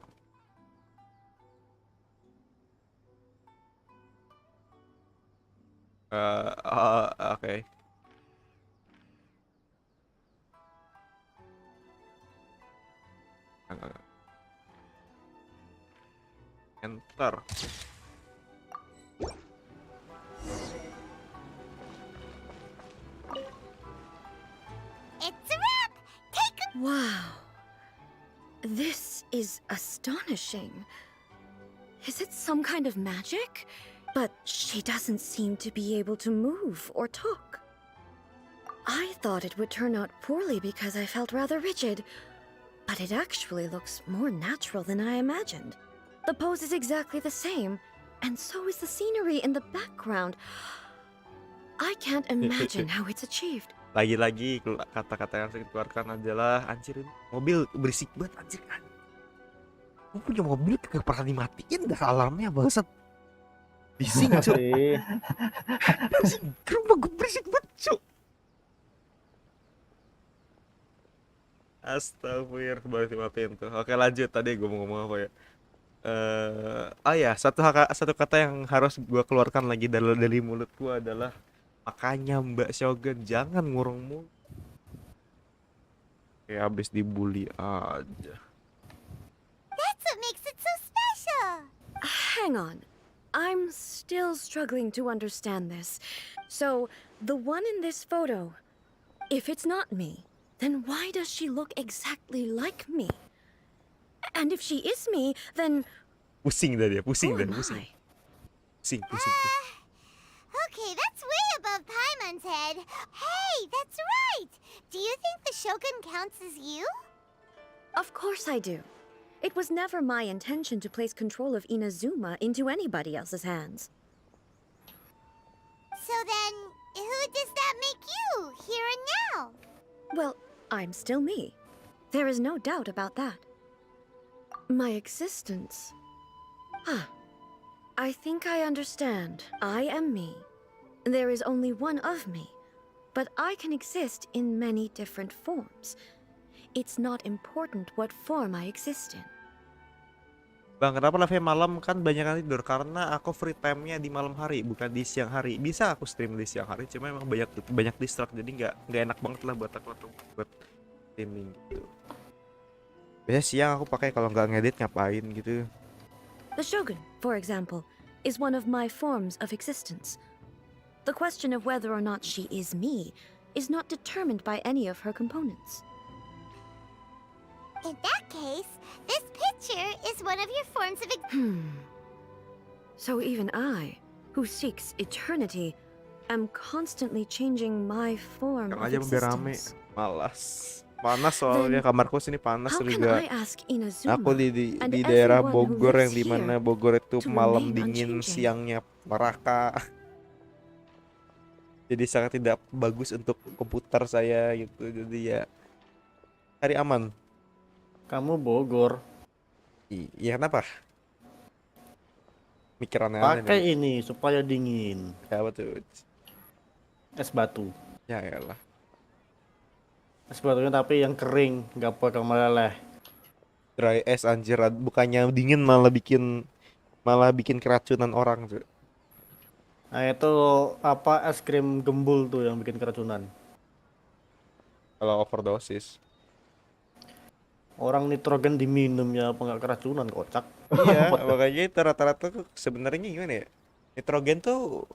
Oke. Enter.
It's a wrap. Take a
Wow. This is astonishing. Is it some kind of magic? But she doesn't seem to be able to move or talk. I thought it would turn out poorly because I felt rather rigid, but it actually looks more natural than I imagined. The pose is exactly the same, and so is the scenery in the background. I can't imagine how it's achieved.
Lagi-lagi kata-kata yang harus dikeluarkan adalah anjir ini mobil berisik banget anjir. Gue punya mobil kagak pernah dimatiin dah alarmnya bangsat. Bising cuk. Rumah gue berisik banget cuk. Astagfirullah baru dimatiin tuh. Oke lanjut, tadi gue mau ngomong apa ya? Ya satu kata yang harus gue keluarkan lagi dari mulut gue adalah makanya Mbak Shogun jangan ngurung mulu. Kayak habis dibully aja.
That's what makes it so special.
Hang on. I'm still struggling to understand this. So, the one in this photo, if it's not me, then why does she look exactly like me? And if she is me, then
Pusing dah dia, pusing
who
dah,
am
pusing.
I?
Pusing.
Okay, that's way above Paimon's head. Hey, that's right. Do you think the Shogun counts as you?
Of course I do. It was never my intention to place control of Inazuma into anybody else's hands.
So then, who does that make you, here and now?
Well, I'm still me. There is no doubt about that. My existence. I think I understand. I am me. There is only one of me, but I can exist in many different forms. It's not important what form I exist in.
Bang, kenapa live malam? Kan banyak yang tidur karena aku free time-nya di malam hari, bukan di siang hari. Bisa aku stream di siang hari, cuma emang banyak distract, jadi nggak enak banget lah buat aku untuk buat streaming gitu. Biasanya siang aku pakai kalau nggak ngedit ngapain gitu.
The Shogun, for example, is one of my forms of existence. The question of whether or not she is me is not determined by any of her components.
In that case, this picture is one of your forms of
So even I, who seeks eternity, am constantly changing my form
Kang
of
aja biar rame.
existence.
Malas. Panas soalnya kamarku sini panas
How can
juga.
I ask Inazuma
Aku di
and
daerah
everyone who
Bogor yang
lives
dimana
here
Bogor itu
to
malam
remain
dingin,
unchanging?
siangnya neraka. Jadi sangat tidak bagus untuk komputer saya gitu. Jadi ya cari aman.
Kamu Bogor.
Iya kenapa? Mikir aneh-aneh nih.
Pakai ini supaya dingin.
Ya betul.
Es batu.
Ya elah.
Es batunya tapi yang kering, nggak bakal meleleh.
Dry ice anjir, bukannya dingin malah bikin keracunan orang tuh.
Nah itu apa es krim gembul tuh yang bikin keracunan.
Kalau overdosis.
Orang nitrogen diminum ya apa nggak keracunan, kocak.
Iya, makanya itu rata-rata tuh sebenarnya gimana ya? Nitrogen tuh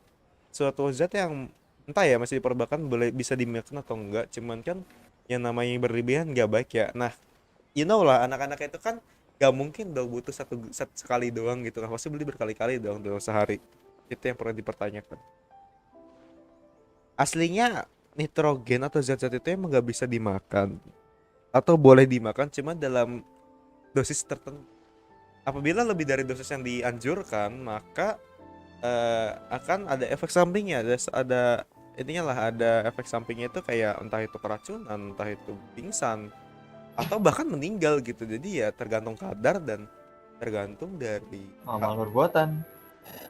suatu zat yang entah ya masih diperdebatkan boleh bisa dimakan atau enggak. Cuman kan yang namanya berlebihan nggak baik ya. Nah, you know lah anak-anak itu kan nggak mungkin dong butuh satu sekali doang gitu kan. Pasti beli berkali-kali dong dalam sehari. Itu yang perlu dipertanyakan. Aslinya nitrogen atau zat-zat itu emang nggak bisa dimakan atau boleh dimakan cuma dalam dosis tertentu. Apabila lebih dari dosis yang dianjurkan, maka akan ada efek sampingnya. Ada intinya lah ada efek sampingnya itu kayak entah itu keracunan, entah itu pingsan, atau bahkan meninggal gitu. Jadi ya tergantung kadar dan tergantung dari
Amal perbuatan.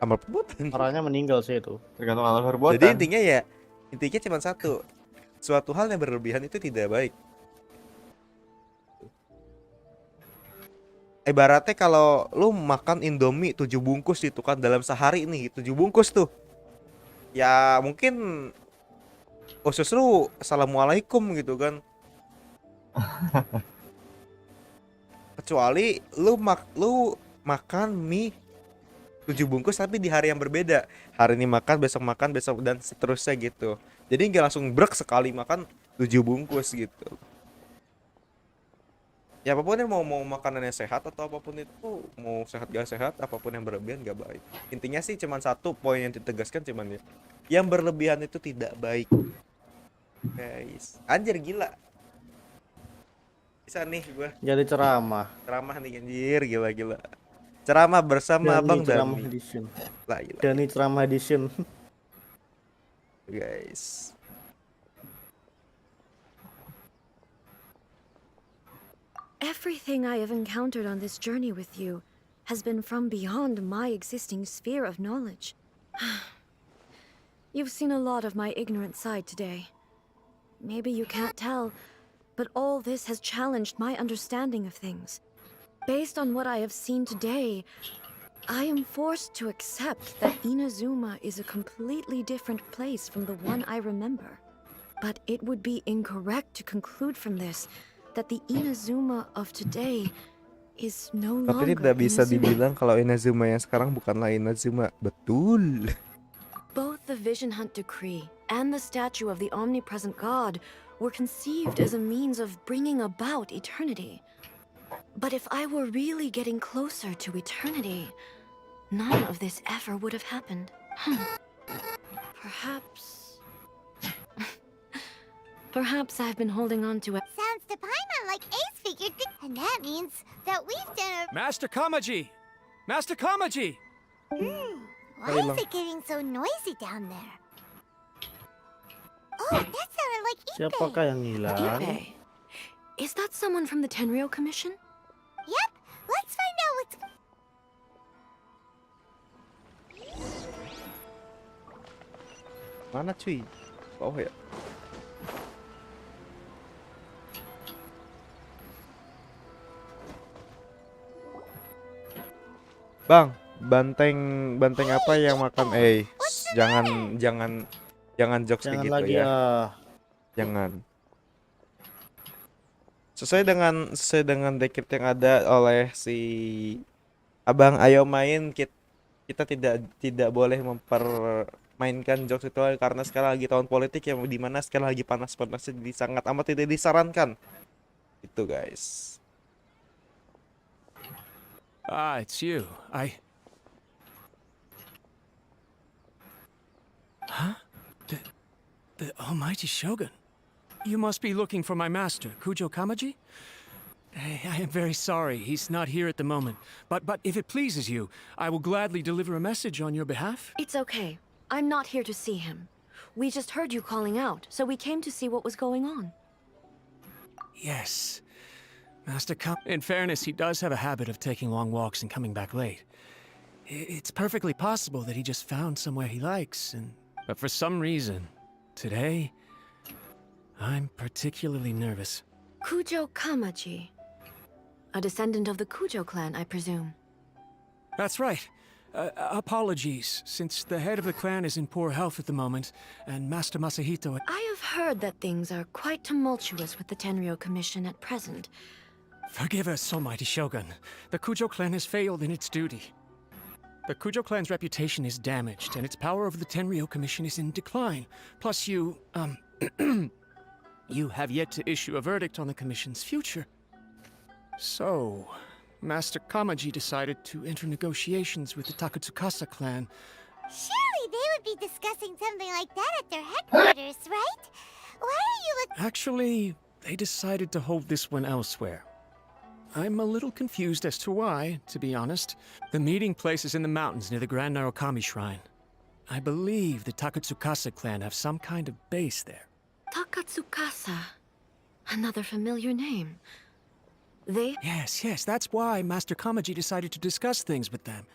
amal perbuatan.
Orangnya meninggal sih itu.
Tergantung amal perbuatan.
Jadi intinya cuma satu, suatu hal yang berlebihan itu tidak baik. Ibaratnya kalau lu makan Indomie 7 bungkus itu kan dalam sehari nih 7 bungkus tuh. Ya mungkin usus lu assalamualaikum gitu kan. Kecuali lu makan mie 7 bungkus tapi di hari yang berbeda. Hari ini makan, besok dan seterusnya gitu. Jadi nggak langsung brek sekali makan 7 bungkus gitu. Ya apapun yang mau makanannya sehat atau apapun itu mau sehat gak sehat, apapun yang berlebihan gak baik. Intinya sih cuman satu poin yang ditegaskan cuman ya, yang berlebihan itu tidak baik. Guys, anjir gila. Bisa nih gua.
Jadi ceramah.
Ceramah nih anjir gila. Ceramah bersama Abang
ceramah
Dani.
edition.
Lah gila.
Dani ceramah edition.
Guys.
Everything I have encountered on this journey with you has been from beyond my existing sphere of knowledge. You've seen a lot of my ignorant side today. Maybe you can't tell, but all this has challenged my understanding of things. Based on what I have seen today, I am forced to accept that Inazuma is a completely different place from the one I remember. But it would be incorrect to conclude from this that the Inazuma of today is no longer
Tapi tidak bisa
Inazuma.
dibilang kalau Inazuma yang sekarang bukanlah Inazuma. Betul.
Both the Vision Hunt Decree and the statue of the omnipresent God were conceived as a means of bringing about eternity. But if I were really getting closer to eternity, none of this ever would have happened. Perhaps I've been holding on to it.
Sounds to Paimon like Ace figured and that means that we've done a...
Master Kamaji! Master Kamaji!
Why is it getting so noisy down there? Oh, that sounded like Ipe.
Siapakah yang hilang?
Ipe? Is that someone from the Tenryou Commission?
Yep, let's find out what's...
Mana cuy? Bawah ya? Bang, banteng apa yang makan? Jangan jokes kayak
Jangan
gitu
lagi
ya. Jangan. Sesuai dengan dekrit yang ada oleh si Abang Ayo Main, kita tidak boleh mempermainkan jokes itu karena sekarang lagi tahun politik yang dimana sekarang lagi panas-panasnya, jadi sangat amat tidak disarankan. Itu guys.
Ah, it's you. Huh? The Almighty Shogun. You must be looking for my master, Kujo Kamaji? I am very sorry, he's not here at the moment. But if it pleases you, I will gladly deliver a message on your behalf.
It's okay. I'm not here to see him. We just heard you calling out, so we came to see what was going on.
Yes. In fairness, he does have a habit of taking long walks and coming back late. It's perfectly possible that he just found somewhere he likes, but for some reason, today, I'm particularly nervous.
Kujo Kamaji. A descendant of the Kujo clan, I presume.
That's right. Apologies, since the head of the clan is in poor health at the moment, and Master Masahito...
I have heard that things are quite tumultuous with the Tenryo Commission at present.
Forgive us, Almighty Shogun. The Kujo clan has failed in its duty. The Kujo clan's reputation is damaged, and its power over the Tenryo Commission is in decline. Plus you, you have yet to issue a verdict on the Commission's future. So, Master Kamaji decided to enter negotiations with the Takatsukasa clan.
Surely they would be discussing something like that at their headquarters, right? Why are you
Actually, they decided to hold this one elsewhere. I'm a little confused as to why, to be honest. The meeting place is in the mountains near the Grand Narukami Shrine. I believe the Takatsukasa clan have some kind of base there.
Takatsukasa. Another familiar name. They...
Yes, that's why Master Kamaji decided to discuss things with them.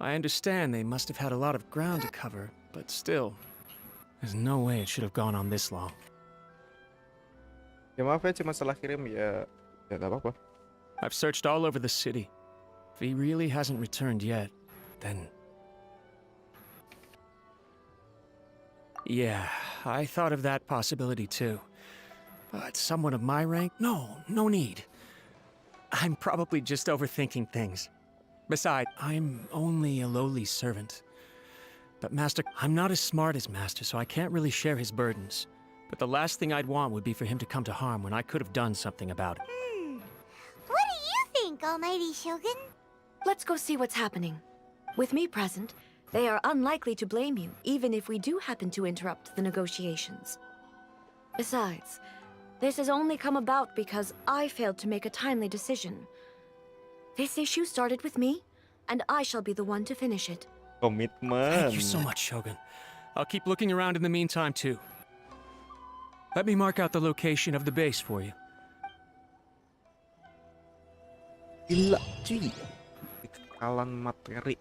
I understand they must have had a lot of ground to cover, but still, there's no way it should have gone on this long.
Ya maaf ya, cuma salah kirim ya. Ya nggak apa-apa.
I've searched all over the city. If he really hasn't returned yet, then... Yeah, I thought of that possibility too. But someone of my rank? No need. I'm probably just overthinking things. Besides, I'm only a lowly servant. But Master, I'm not as smart as Master, so I can't really share his burdens. But the last thing I'd want would be for him to come to harm when I could have done something about it.
What do you think, Almighty Shogun?
Let's go see what's happening. With me present, they are unlikely to blame you, even if we do happen to interrupt the negotiations. Besides, this has only come about because I failed to make a timely decision. This issue started with me, and I shall be the one to finish it.
Komitmen.
Thank you so much, Shogun. I'll keep looking around in the meantime, too. Let me mark out the location of the base for you.
Gila, cuy. Kekalan materi.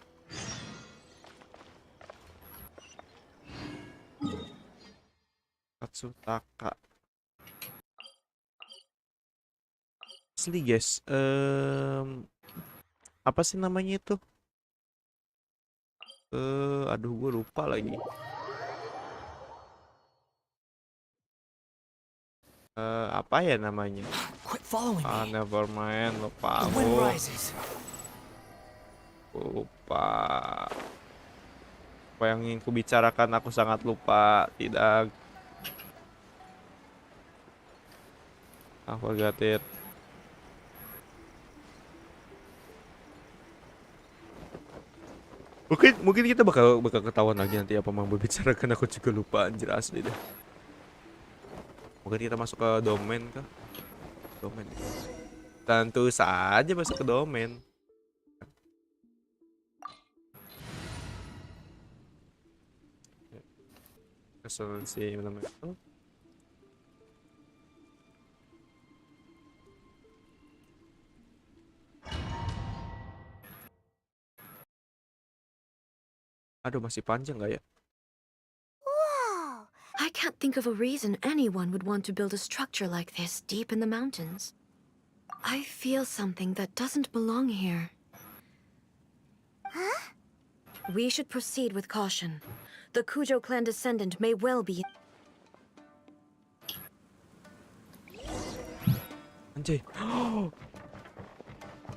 Tatsutaka. Asli guys, apa sih namanya itu? Aduh gue lupa lagi. Apa ya namanya?
Quit following me.
Never mind, lupa
The wind
aku.
rises.
Lupa. Apa yang ingin kubicarakan aku sangat lupa. Tidak. I forgot it. Mungkin kita bakal ketahuan lagi nanti apa yang membicarakan, aku juga lupa anjir asli deh. Mungkin kita masuk ke domain kah? Domain. Tentu saja masuk ke domain. Resonansi namanya. Aduh, masih panjang nggak ya?
Wow!
I can't think of a reason anyone would want to build a structure like this deep in the mountains. I feel something that doesn't belong here.
Huh?
We should proceed with caution. The Kujo clan descendant may well be...
Anjay.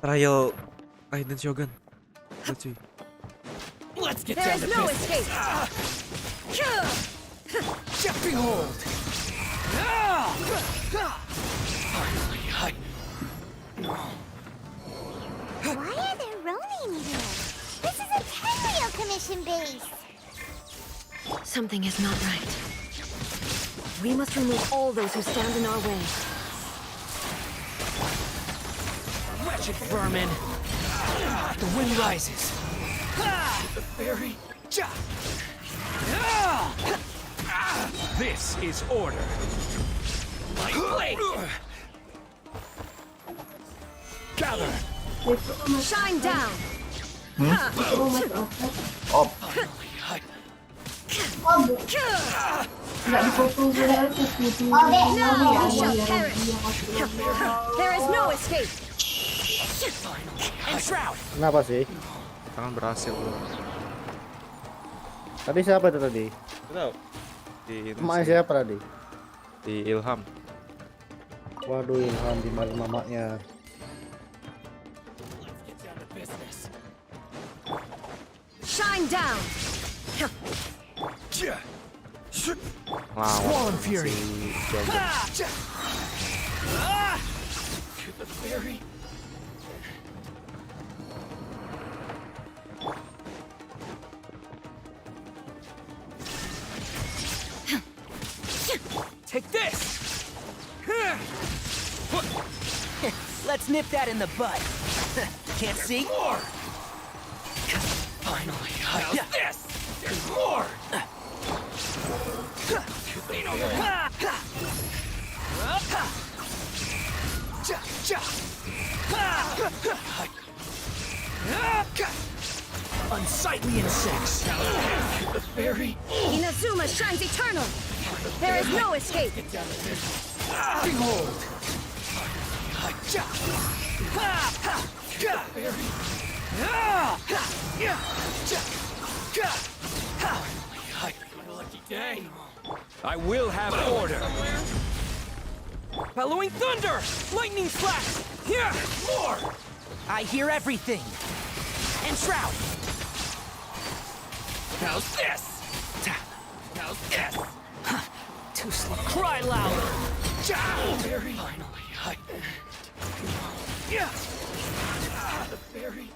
Trial Raiden Shogun. Lucu.
Let's get
There
down
is
to
no
business.
escape!
Just behold!
Why are there Ronin here? This is a Tenryo Commission base!
Something is not right. We must remove all those who stand in our way.
Wretched vermin! The wind rises. The fairy.
This is order. My blade! Gather!
Shine down!
Oh,
Now you shall perish! There is no escape!
And Shroud!
Kenapa sih?
Tangan berhasil loh.
Tadi siapa itu tadi?
Tahu. Di ini
Emaknya
sih,
siapa tadi?
di Ilham.
Waduh, Ilham di mana mamanya?
Shine down!
Lawan
Fury.
si Shogun.
Take this! Let's nip that in the bud. Can't see? More! Finally, how's this? There's more!
Unsightly insects.
The fairy.
Inazuma shines eternal! There is no escape!
Behold!
Lucky day.
I will have order.
Bellowing thunder! Lightning flash! Here! More! I hear everything. And Shroud! How's this? How's this? Too slow. Cry louder! Fairy! Finally, Yeah! The fairy!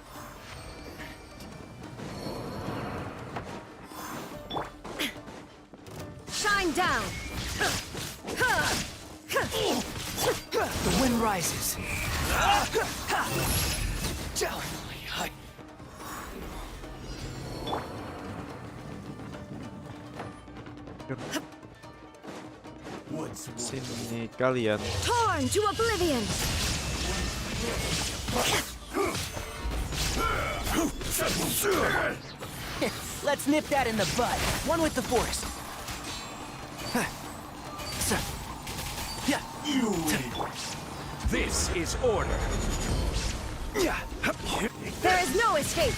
Shine down!
The wind rises.
Sini kalian.
Torn to oblivion!
Let's nip that in the bud. One with the forest.
This is order.
There is no escape!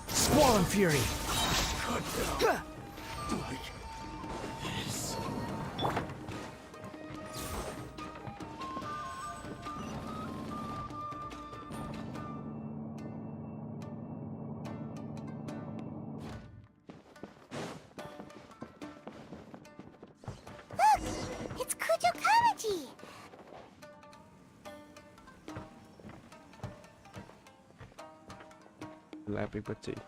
Squall Fury.
Look! It's Kujo Kamaji!
Epic banget sih.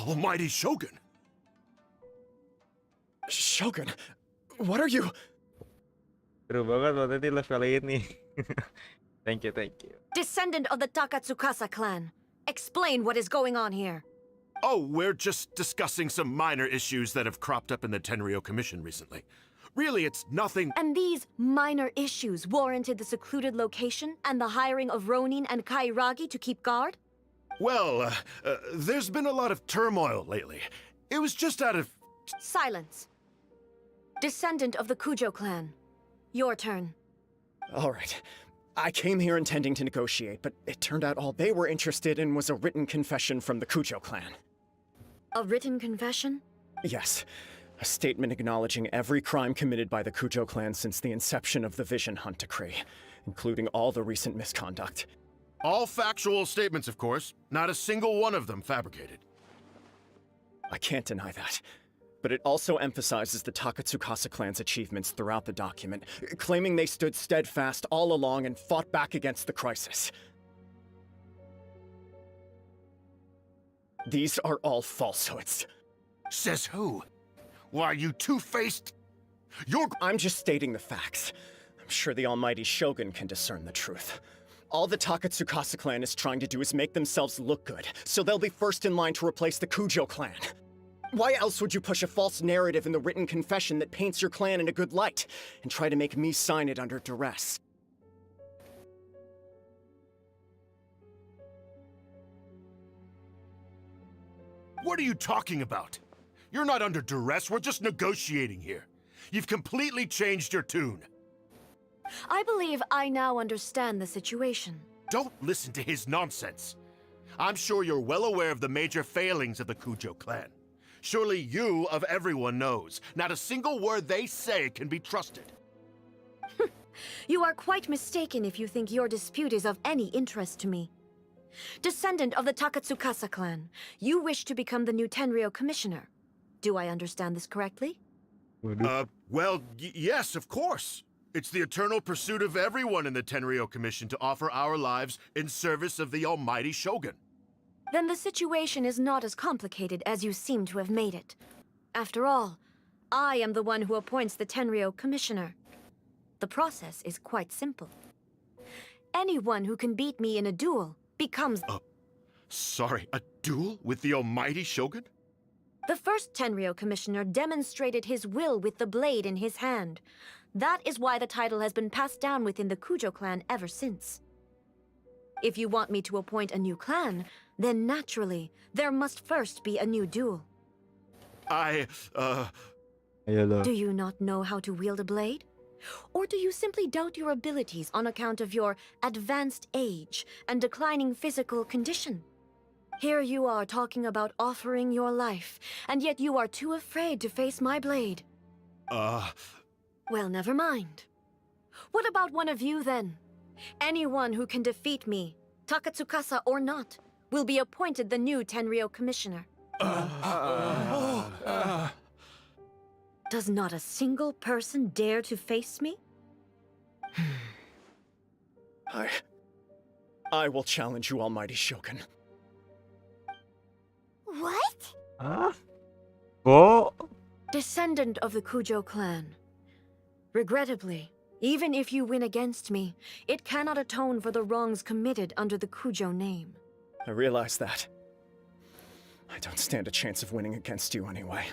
Almighty Shogun! Shogun, what are you?
Seru banget waktu ini level ini. Thank you, thank you.
Descendant of the Takatsukasa clan, explain what is going on here.
Oh, we're just discussing some minor issues that have cropped up in the Tenryou Commission recently. Really, it's nothing.
And these minor issues warranted the secluded location and the hiring of Ronin and Kairagi to keep guard?
Well, there's been a lot of turmoil lately. It was just out of...
Silence. Descendant of the Kujo clan, your turn.
All right. I came here intending to negotiate, but it turned out all they were interested in was a written confession from the Kujo clan.
A written confession?
Yes. A statement acknowledging every crime committed by the Kujo clan since the inception of the Vision Hunt Decree, including all the recent misconduct.
All factual statements, of course. Not a single one of them fabricated.
I can't deny that. But it also emphasizes the Takatsukasa clan's achievements throughout the document, claiming they stood steadfast all along and fought back against the crisis. These are all falsehoods.
Says who? Why, you two-faced...
I'm just stating the facts. I'm sure the almighty Shogun can discern the truth. All the Takatsukasa clan is trying to do is make themselves look good, so they'll be first in line to replace the Kujo clan. Why else would you push a false narrative in the written confession that paints your clan in a good light, and try to make me sign it under duress?
What are you talking about? You're not under duress, we're just negotiating here. You've completely changed your tune.
I believe I now understand the situation.
Don't listen to his nonsense. I'm sure you're well aware of the major failings of the Kujo clan. Surely you, of everyone, knows. Not a single word they say can be trusted.
You are quite mistaken if you think your dispute is of any interest to me. Descendant of the Takatsukasa clan, you wish to become the new Tenryou commissioner. Do I understand this correctly?
Well, yes, of course. It's the eternal pursuit of everyone in the Tenryou Commission to offer our lives in service of the almighty Shogun.
Then the situation is not as complicated as you seem to have made it. After all, I am the one who appoints the Tenryou commissioner. The process is quite simple. Anyone who can beat me in a duel becomes...
Sorry, a duel with the almighty Shogun?
The first Tenryou commissioner demonstrated his will with the blade in his hand. That is why the title has been passed down within the Kujo clan ever since. If you want me to appoint a new clan, then naturally, there must first be a new duel. Do you not know how to wield a blade? Or do you simply doubt your abilities on account of your advanced age and declining physical condition? Here you are talking about offering your life, and yet you are too afraid to face my blade. Well, never mind. What about one of you, then? Anyone who can defeat me, Takatsukasa or not, will be appointed the new Tenryou commissioner. Does not a single person dare to face me?
I will challenge you, almighty Shogun.
What?
Oh.
Descendant of the Kujo clan. Regrettably, even if you win against me, it cannot atone for the wrongs committed under the Kujo name.
I realize that. I don't stand a chance of winning against you anyway.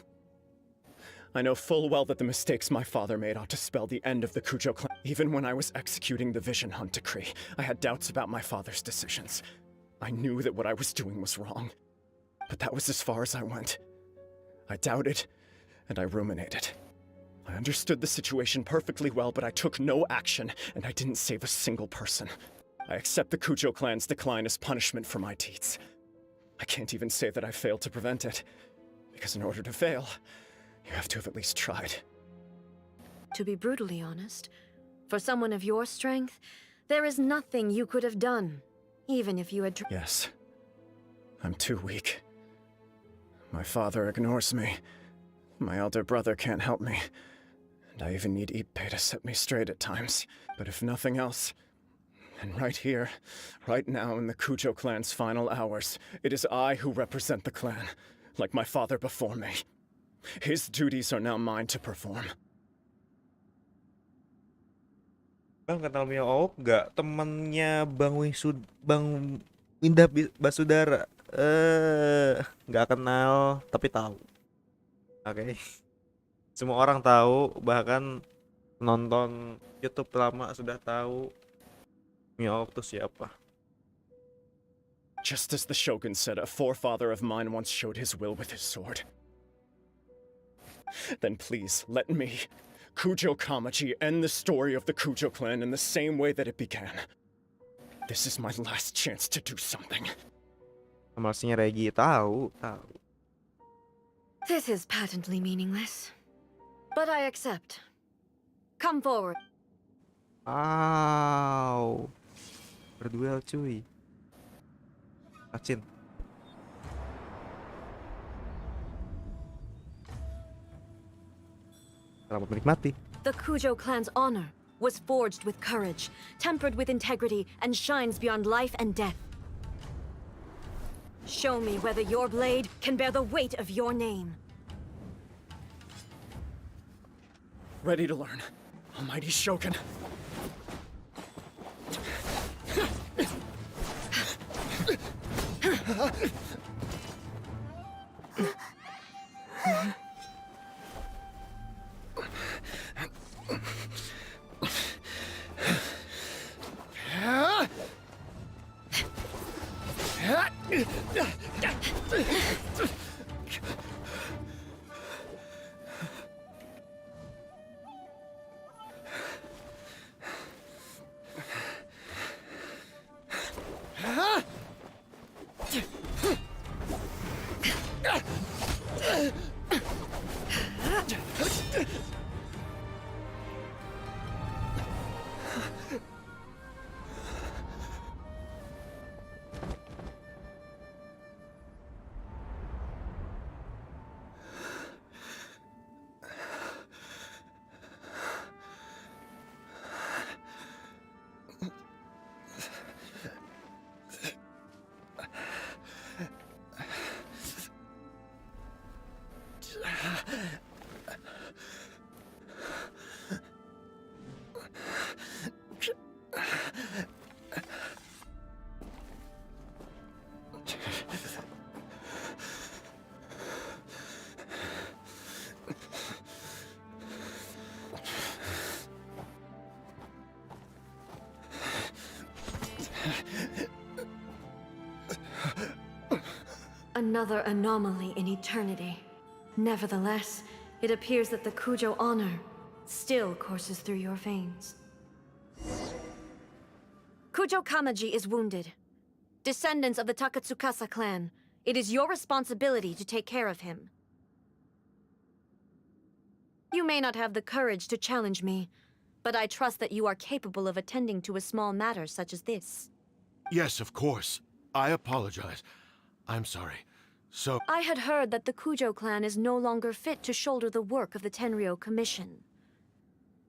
I know full well that the mistakes my father made ought to spell the end of the Kujo clan. Even when I was executing the Vision Hunt decree, I had doubts about my father's decisions. I knew that what I was doing was wrong. But that was as far as I went. I doubted, and I ruminated. I understood the situation perfectly well, but I took no action, and I didn't save a single person. I accept the Kujo clan's decline as punishment for my deeds. I can't even say that I failed to prevent it, because in order to fail, you have to have at least tried.
To be brutally honest, for someone of your strength, there is nothing you could have done, even if you had
Yes. I'm too weak. My father ignores me. My elder brother can't help me. And I even need Ippei to set me straight at times. But if nothing else, then right here, right now in the Kujo clan's final hours, it is I who represent the clan, like my father before me. His duties are now mine to perform.
Bang kenal Mia Oop gak? Temannya Bang Indah Basudara. Nggak kenal tapi tahu. Oke. Semua orang tahu, bahkan nonton YouTube lama sudah tahu Mia Oop itu siapa.
Just as the Shogun said, a forefather of mine once showed his will with his sword. Then please, let me, Kujo Kamaji, end the story of the Kujo clan in the same way that it began. This is my last chance to do something.
Maksudnya Regi tahu.
This is patently meaningless. But I accept. Come forward.
Wow. Berduel cuy. Acin. Selamat menikmati.
The Kujo clan's honor was forged with courage, tempered with integrity, and shines beyond life and death. Show me whether your blade can bear the weight of your name.
Ready to learn, almighty Shogun.
Another anomaly in eternity. Nevertheless, it appears that the Kujo honor still courses through your veins. Kujo Kamaji is wounded. Descendants of the Takatsukasa clan, it is your responsibility to take care of him. You may not have the courage to challenge me, but I trust that you are capable of attending to a small matter such as this.
Yes, of course. I apologize. I'm sorry. So...
I had heard that the Kujo clan is no longer fit to shoulder the work of the Tenryou Commission.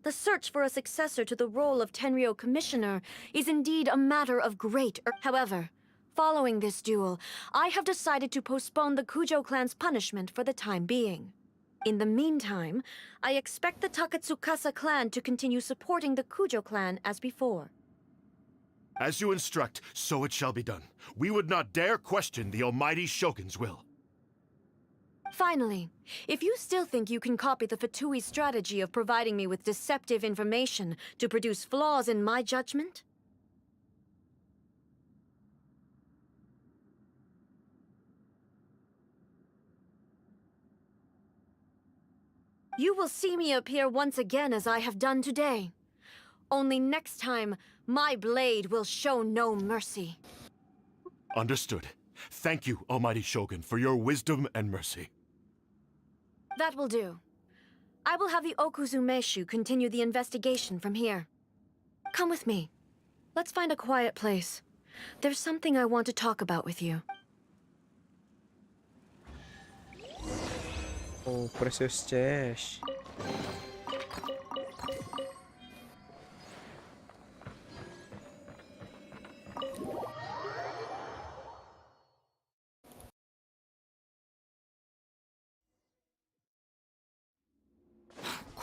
The search for a successor to the role of Tenryou Commissioner is indeed a matter of great However, following this duel, I have decided to postpone the Kujo clan's punishment for the time being. In the meantime, I expect the Takatsukasa clan to continue supporting the Kujo clan as before.
As you instruct, so it shall be done. We would not dare question the almighty Shogun's will.
Finally, if you still think you can copy the Fatui strategy of providing me with deceptive information to produce flaws in my judgment, you will see me appear once again as I have done today. Only next time, my blade will show no mercy.
Understood. Thank you, almighty Shogun, for your wisdom and mercy.
That will do. I will have the Okuzumeshu continue the investigation from here. Come with me. Let's find a quiet place. There's something I want to talk about with you.
Oh, precious chest.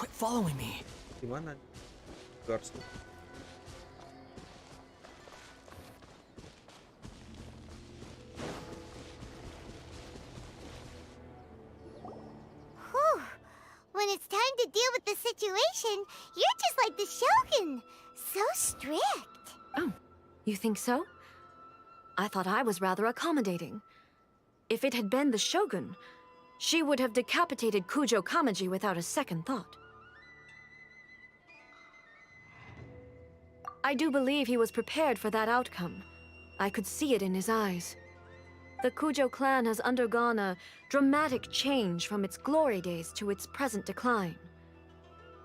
Quit following me.
Gimana? Doors.
Whew. When it's time to deal with the situation, you're just like the Shogun. So strict.
Oh, you think so? I thought I was rather accommodating. If it had been the Shogun, she would have decapitated Kujo Kamaji without a second thought. I do believe he was prepared for that outcome. I could see it in his eyes. The Kujo clan has undergone a dramatic change from its glory days to its present decline.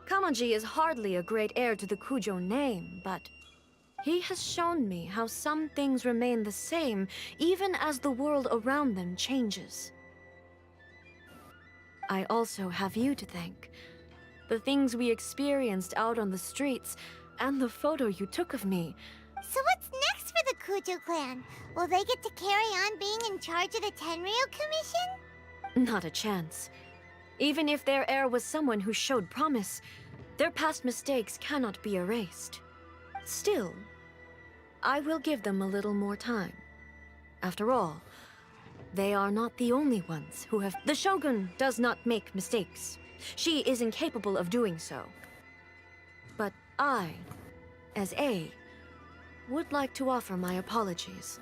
Kamaji is hardly a great heir to the Kujo name, but he has shown me how some things remain the same even as the world around them changes. I also have you to thank. The things we experienced out on the streets, and the photo you took of me.
So what's next for the Kujo clan? Will they get to carry on being in charge of the Tenryou Commission?
Not a chance. Even if their heir was someone who showed promise, their past mistakes cannot be erased. Still, I will give them a little more time. After all, They are not the only ones who have... The Shogun does not make mistakes. She is incapable of doing so. But I, as A, would like to offer my apologies.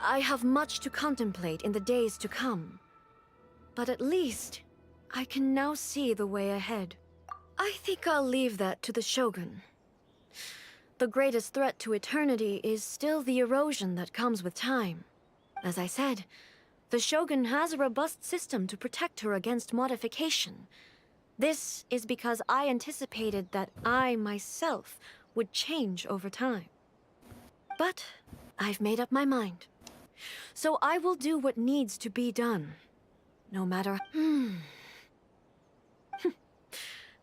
I have much to contemplate in the days to come. But at least, I can now see the way ahead. I think I'll leave that to the Shogun. The greatest threat to eternity is still the erosion that comes with time. As I said, the Shogun has a robust system to protect her against modification. This is because I anticipated that I myself would change over time. But I've made up my mind. So I will do what needs to be done. No matter...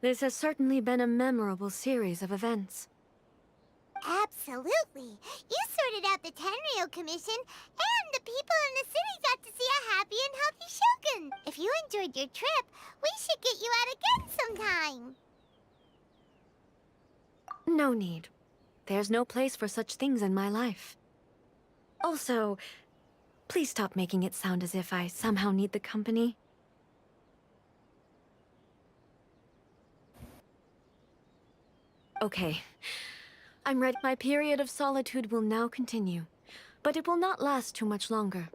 This has certainly been a memorable series of events.
Absolutely. You sorted out the Tenryo Commission, and the people in the city got to see a happy and healthy Shogun. If you enjoyed your trip, we should get you out again sometime.
No need. There's no place for such things in my life. Also, please stop making it sound as if I somehow need the company. Okay. I'm ready. My period of solitude will now continue, but it will not last too much longer.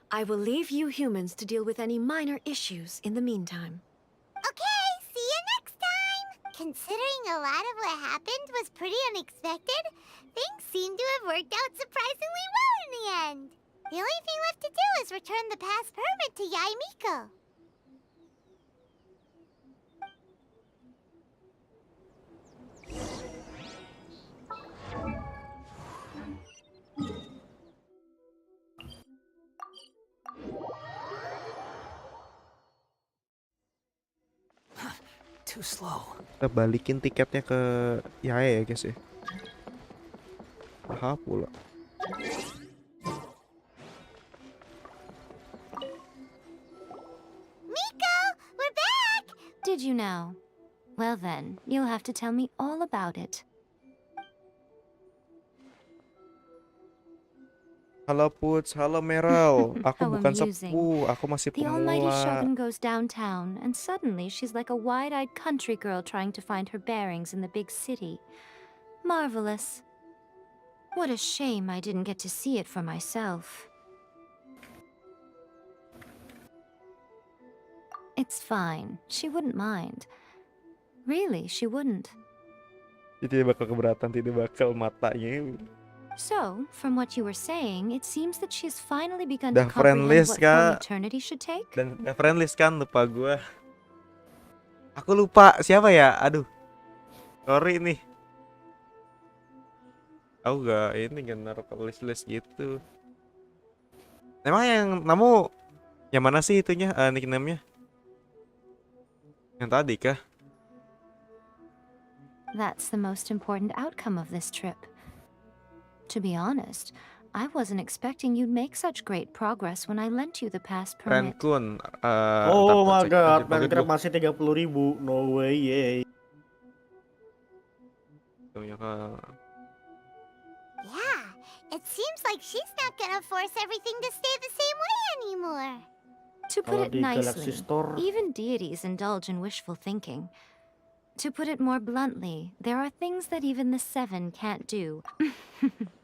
I will leave you humans to deal with any minor issues in the meantime.
Okay, see you next time! Considering a lot of what happened was pretty unexpected, things seem to have worked out surprisingly well in the end. The only thing left to do is return the pass permit to Yae Miko.
Too slow.
Kita balikin tiketnya ke Yae ya guys ya. Aha pula.
Miko, we're back!
Did you know? Well then, you'll have to tell me all about it.
Halo Puts, halo Meryl. Aku
How
bukan
amusing.
sepuh, aku masih
The almighty
pemula.
Shogun goes downtown, and suddenly she's like a wide-eyed country girl trying to find her bearings in the big city. Marvelous. What a shame I didn't get to see it for myself. It's fine. She wouldn't mind. Really, she wouldn't.
Tidak bakal keberatan, tidak bakal matanya.
So, from what you were saying, it seems that she's finally begun
Dah
to comprehend
friendless,
what form
Kak.
eternity should take?
Dan friendlist kan, lupa gua. Aku lupa siapa ya? Aduh. Sorry nih. Aku gak naruh ke list-list gitu. Emang yang yang mana sih itunya, nickname-nya? Yang tadi kah?
That's the most important outcome of this trip. To be honest, I wasn't expecting you'd make such great progress when I lent you the pass permit.
Rankun.
Oh my god, Minecraft masih 30.000. No way, yay.
Yeah, it seems like she's not gonna force everything to stay the same way anymore.
To put it
Di Galaxy
nicely,
Store.
even deities indulge in wishful thinking. To put it more bluntly, there are things that even the Seven can't do.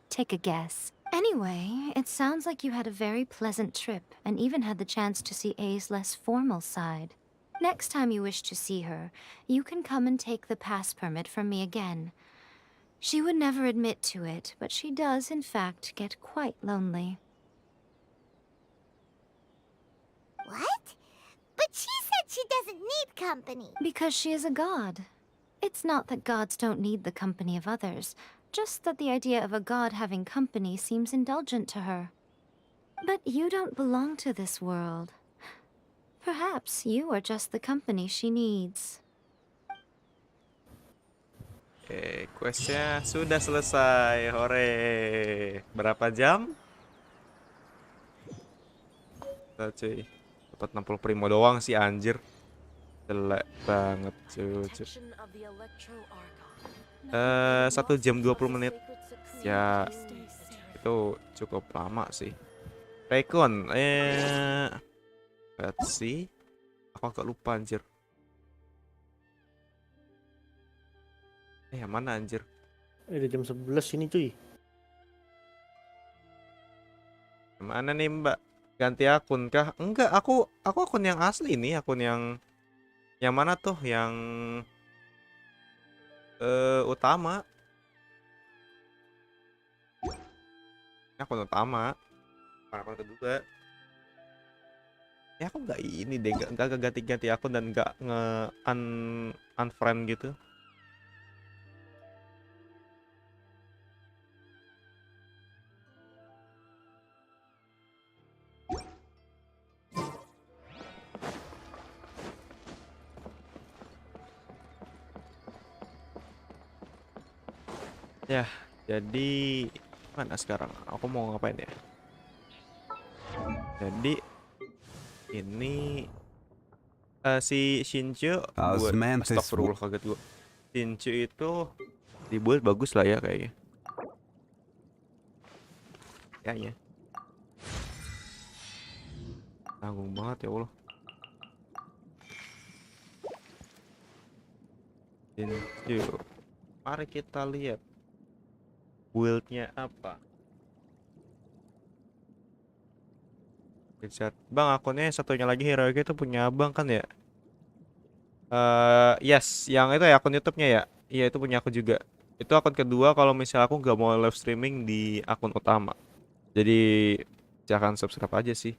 Take a guess. Anyway, it sounds like you had a very pleasant trip and even had the chance to see A's less formal side. Next time you wish to see her, you can come and take the pass permit from me again. She would never admit to it, but she does, in fact, get quite lonely.
What? But she said she doesn't need company.
Because she is a god. It's not that gods don't need the company of others, just that the idea of a god having company seems indulgent to her. But you don't belong to this world. Perhaps you are just the company she needs.
Oke, questnya sudah selesai. Hore. Berapa jam? Nah, cuy. Dapat 60 primo doang sih anjir. Jelek banget cuy. 1 jam 20 menit. Ya, itu cukup lama sih. Raycon, let's see. Aku agak lupa anjir. Yang mana anjir?
Udah jam 11 ini cuy.
Mana nih Mbak? Ganti akun kah? Enggak, aku akun yang asli nih, akun yang mana tuh? Yang utama. Ini akun utama. Bukan akun kedua. Ya aku nggak ini deh, nggak ganti-ganti akun dan nggak unfriend gitu. Ya, jadi mana sekarang? Aku mau ngapain ya? Jadi ini si Shinju buat astagfirullah kaget gua. Shinju itu dibuat bagus lah ya kayaknya. Kayaknya. Tanggung banget ya Allah. Shinju. Mari kita lihat build-nya apa. Bang, akunnya satunya lagi Heroic itu punya abang kan ya? Yes, yang itu ya akun YouTube-nya ya. Iya, itu punya aku juga. Itu akun kedua kalau misal aku nggak mau live streaming di akun utama. Jadi jangan subscribe aja sih.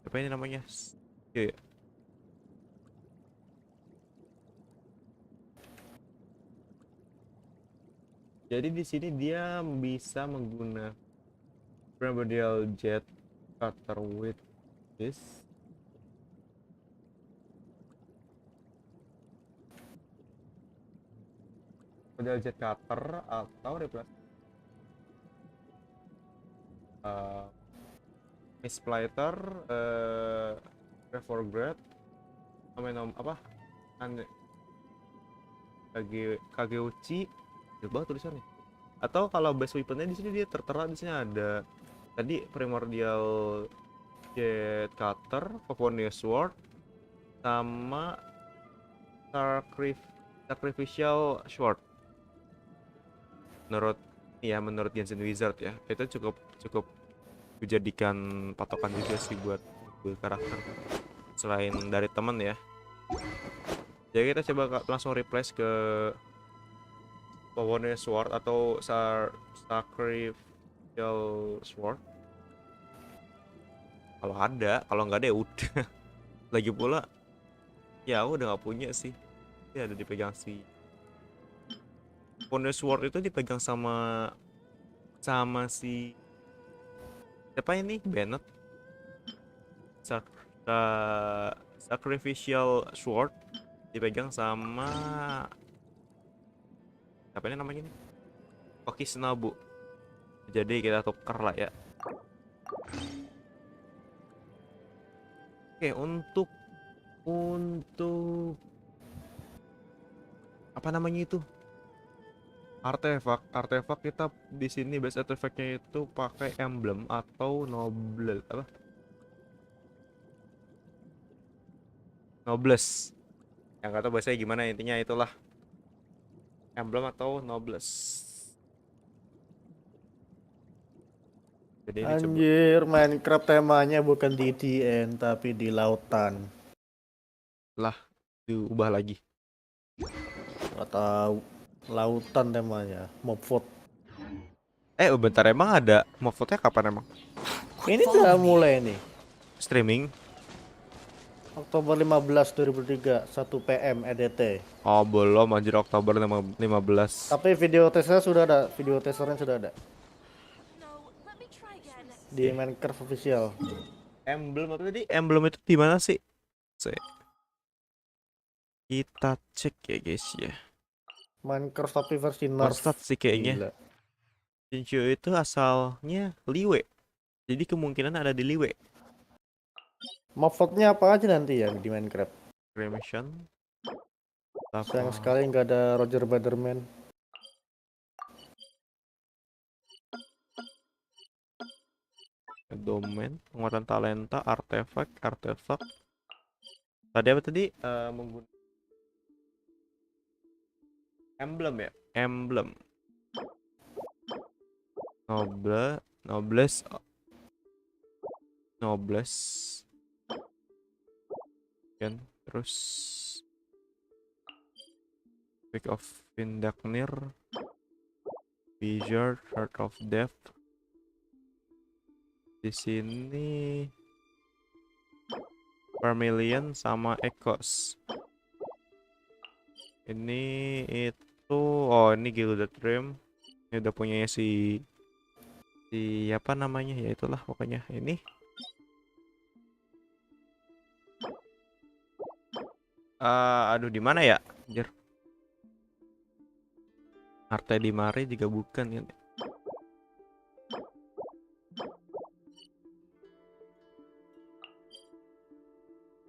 Apa ini namanya? Iya. Jadi di sini dia bisa menggunakan primordial jet cutter with this. Model jet cutter atau replace misplighter, reforgrade, apa? Kageuchi, coba tulisannya. Atau kalau base weaponnya di sini dia tertera di sini ada tadi primordial jet cutter, Pavonia sword, sama sacrificial sword. Menurut Genshin Wizard ya, itu cukup dijadikan patokan juga sih buat karakter selain dari temen ya. Jadi kita coba langsung replace ke Pavonia sword atau sacrificial sword. Kalau nggak ada ya udah. Lagi pula ya aku udah nggak punya sih. Dia ada dipegang si Pavonia sword itu dipegang sama si siapa ini? Bennett. Sacrificial sword dipegang sama apa ini namanya nih? Kokisnabu. Jadi kita tuker lah ya. Oke, untuk apa namanya itu? Artefak kita di sini base artefaknya itu pakai emblem atau nobles. Yang kata bahasanya gimana, intinya itulah emblem atau nobles. Jadi ini
Anjir, Minecraft temanya bukan di DN tapi di lautan.
Lah, diubah lagi.
Gak tahu. Lautan temanya, mob vote.
Bentar, emang ada mob vote-nya kapan emang?
Ini udah mulai nih.
Streaming
Oktober 15 2003 1 PM EDT.
Oh, belum anjir, Oktober 15.
Tapi video testernya sudah ada, video testernya sudah ada. Di Minecraft official.
Emblem apa tadi? Emblem itu di mana sih? Kita cek ya guys ya.
Minecraft tapi versi nerf
sih kayaknya. Shinju itu asalnya Liwe. Jadi kemungkinan ada di Liwe.
Mob vote-nya apa aja nanti ya di Minecraft?
Cremation.
Sayang sekali nggak ada Roger Baderman.
domain, penguatan talenta, artefak. Tadi apa tadi? Menggunakan emblem ya? Emblem. Nobles. Kan terus Pick of Vindaknir, Wizard, Heart of Death. Di sini Vermilion sama Echoes. Ini itu, oh ini Gilded Dream. Ini udah punyanya si apa namanya ya, itulah pokoknya ini. Aduh di mana ya? Anjir. Arte di Mare juga bukan ya.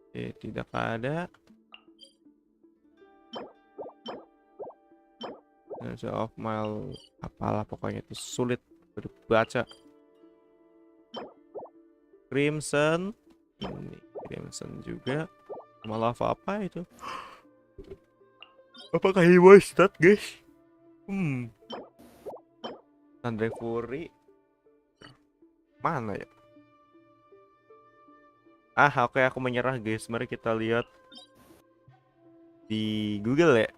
Oke, tidak ada. Of Mile apalah pokoknya itu sulit baca. Crimson, ini Crimson juga. Malah apa itu? Apakah he was that, guys? Andre Fury mana ya? Oke, aku menyerah guys. Mari kita lihat di Google ya.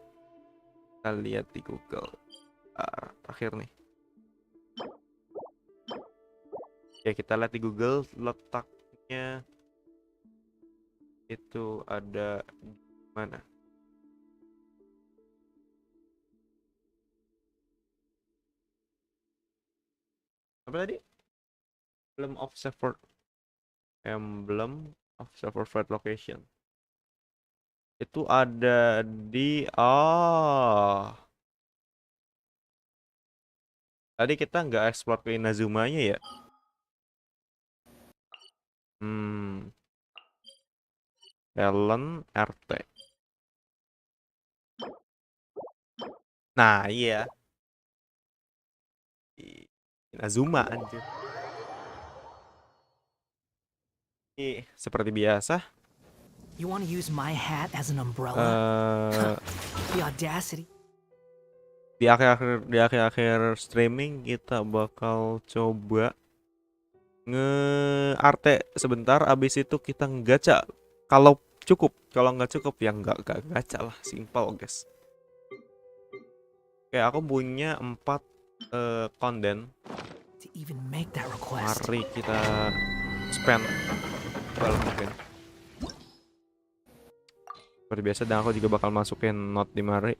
Kita lihat di Google. Terakhir nih. Ya, kita lihat di Google letaknya itu ada di mana? Apa tadi? Emblem of Severed Location. Itu ada di tadi kita nggak explore ke Inazumanya ya. Ellen RT. Nah iya, Inazuma anjir. Seperti biasa.
You want to use my hat as an umbrella? The audacity.
Di akhir streaming kita bakal coba nge-arte sebentar, abis itu kita gacha. Kalau cukup, kalau nggak cukup ya nggak gacha lah, simple guys. Oke, aku punya 4 konden. Mari kita spend mungkin. Seperti biasa, dan aku juga bakal masukin not di mari.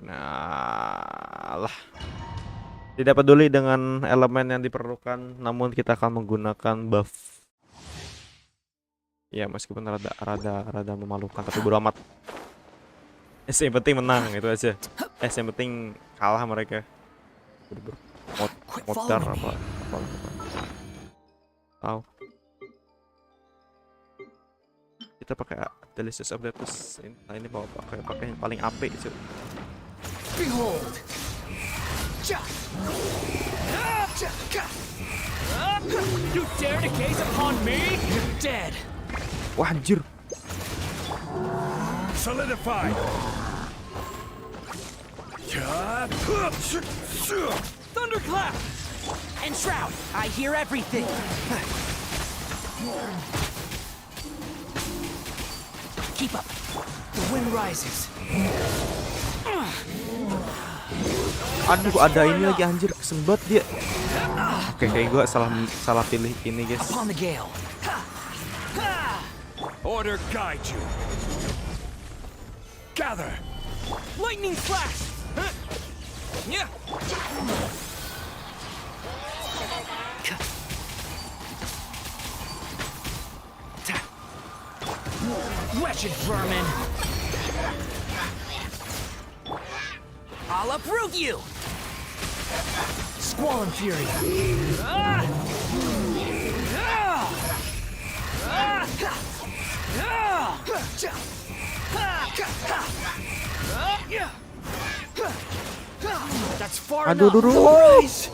Nah lah. Tidak peduli dengan elemen yang diperlukan, namun kita akan menggunakan buff. Ya meskipun rada memalukan, tapi bodo amat. Yang penting menang itu aja. Yang penting kalah mereka. Modar apa tahu. Kita pakai Delicious Updates. Ini mau pakai yang paling apik cuy.
Behold. You dare to gaze upon me? You're dead.
Wah anjir.
Solidified. Thunderclap. Enshroud. I hear everything. Keep up. The wind rises.
Aduh, ada ini lagi anjir, kesembat dia. Oke, kayak gue salah pilih ini guys.
Upon the gale. Order guide you. Gather. Lightning flash. Yeah. Wretched vermin. I'll uproot you. Squall and fury. That's far enough. Rise.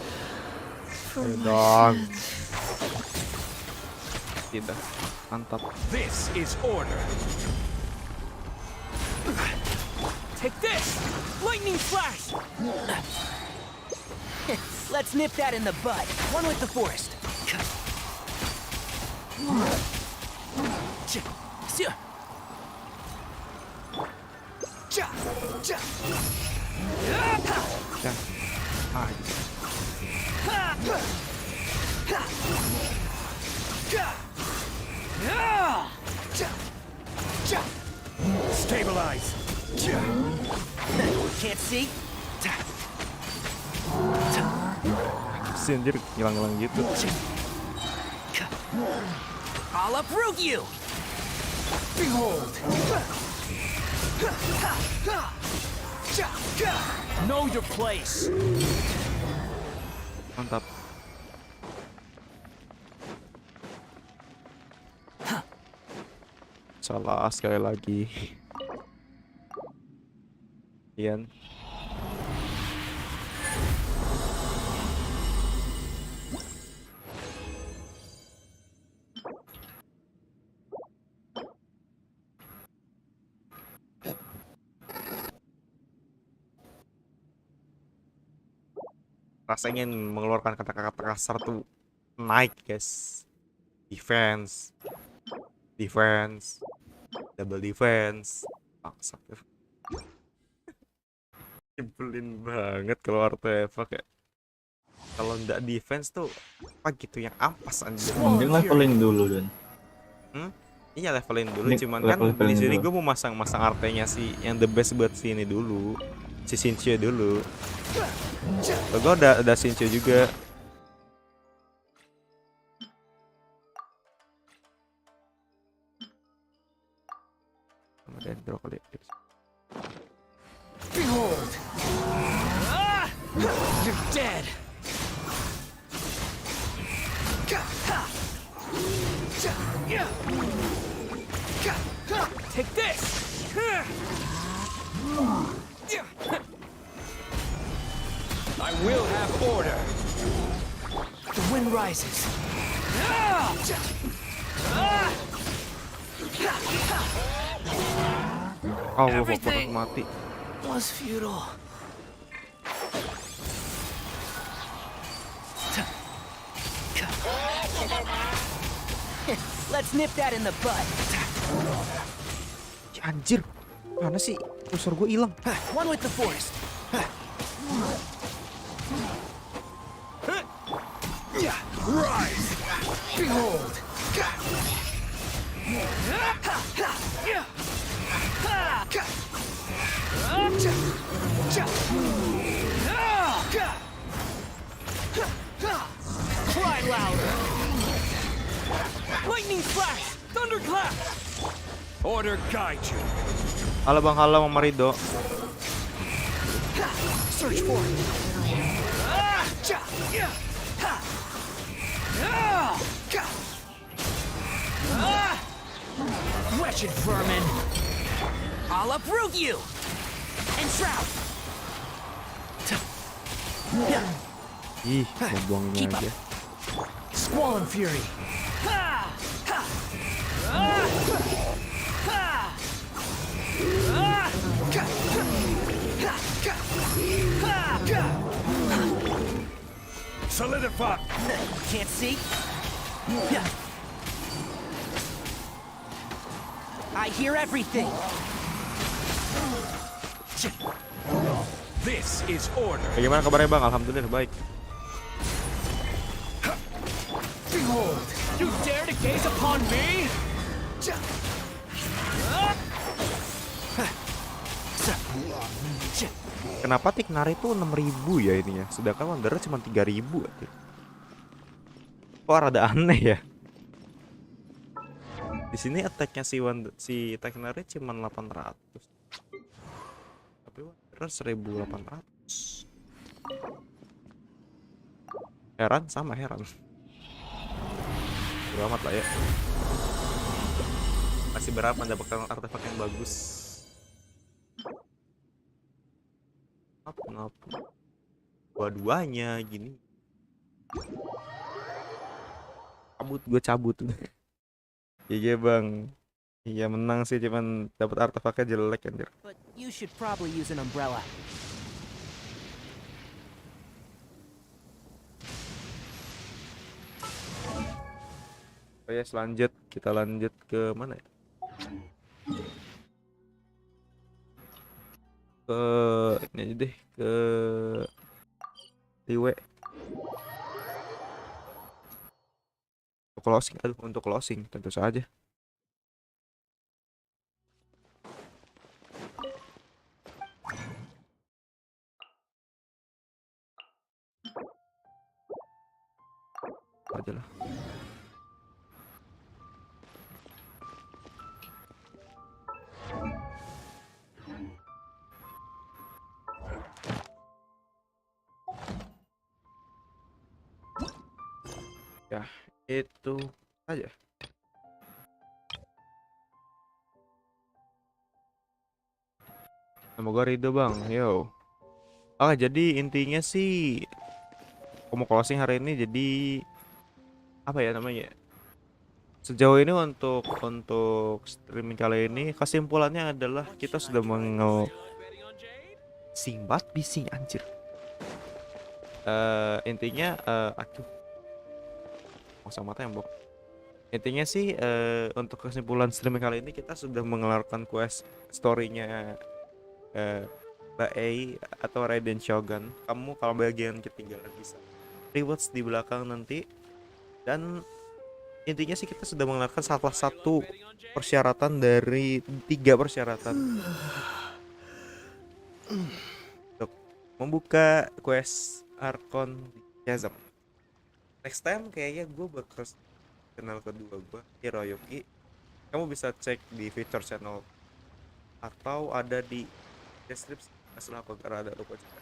for
Ayo
my
dong.
head.
Tidak. Mantap.
This is order. Take this! Lightning flash!
Let's nip that in the bud. One with the forest.
Stabilize.
Can't see?
Anjir, ngilang-ngilang gitu.
I'll uproot you!
Behold! Know your place!
Mantap. Salah sekali lagi. Ian. Rasa ingin mengeluarkan kata-kata kasar tuh naik, guys. Defense, defense, double defense. Bangsat. Nyebelin banget kalau artefak ya. Kalau ndak defense tuh apa gitu yang ampas anjir.
Mending leveling dulu dan.
Iya levelin dulu, cuman kan di sini gue mau masang artenya sih yang the best buat sini dulu. Si Sinche dulu. Gue ada Sinche juga. Sama Bedrock kali.
Behold! You're dead! Take this! I will have order.
The wind rises.
Oh, gue mati.
Was futile. Let's nip that in the bud.
Anjir, mana sih kursor gue hilang?
One with the forest.
Rise! Behold! Cry louder! Lightning flash! Thunderclap! Order guide you.
Halo Bang, halo Mama Rido.
Search for it. Wretched vermin! I'll uproot you! And shroud!
Ih, mau buang ini aja.
Squall and fury!
Solidify!
Can't see? I hear everything!
This is order.
Bagaimana kabarnya Bang? Alhamdulillah baik.
Behold! You dare to gaze upon me?
Kenapa Tiknari itu 6.000 ya ininya? Sedangkan Wanderer cuma 3.000 aja. Kok rada aneh ya? Di sini attack-nya si Tiknari cuma 800. Tapi Wanderer 1.800. Heran sama heran. Amat lah ya. Masih berharap mendapatkan artefak yang bagus. Kenapa? Dua-duanya gini. gue cabut. Iya bang. Iya menang sih, cuman dapat artefaknya jelek anjir.
But you should probably use an umbrella.
Oh ya, kita lanjut ke mana ya? Ke ini aja deh, ke Liwe. Untuk closing tentu saja. Aja lah. Ya, itu aja. Semoga ridho bang, yo. Jadi intinya sih, aku mau closing hari ini. Jadi apa ya namanya? Sejauh ini untuk streaming kali ini kesimpulannya adalah kita sudah Simbat bising anjir. Intinya aduh. Sama tembok. Intinya sih untuk kesimpulan streaming kali ini kita sudah mengeluarkan quest story-nya Mbak A atau Raiden Shogun. Kamu kalau bagian ketinggalan bisa rewards di belakang nanti. Dan intinya sih kita sudah mengeluarkan salah satu persyaratan dari 3 persyaratan untuk membuka quest Arkon di Chasm. Next time kayaknya gue bakal channel kedua gue, Hiroyuki. Kamu bisa cek di feature channel atau ada di deskripsi. Masalah apa karena ada lupa juga.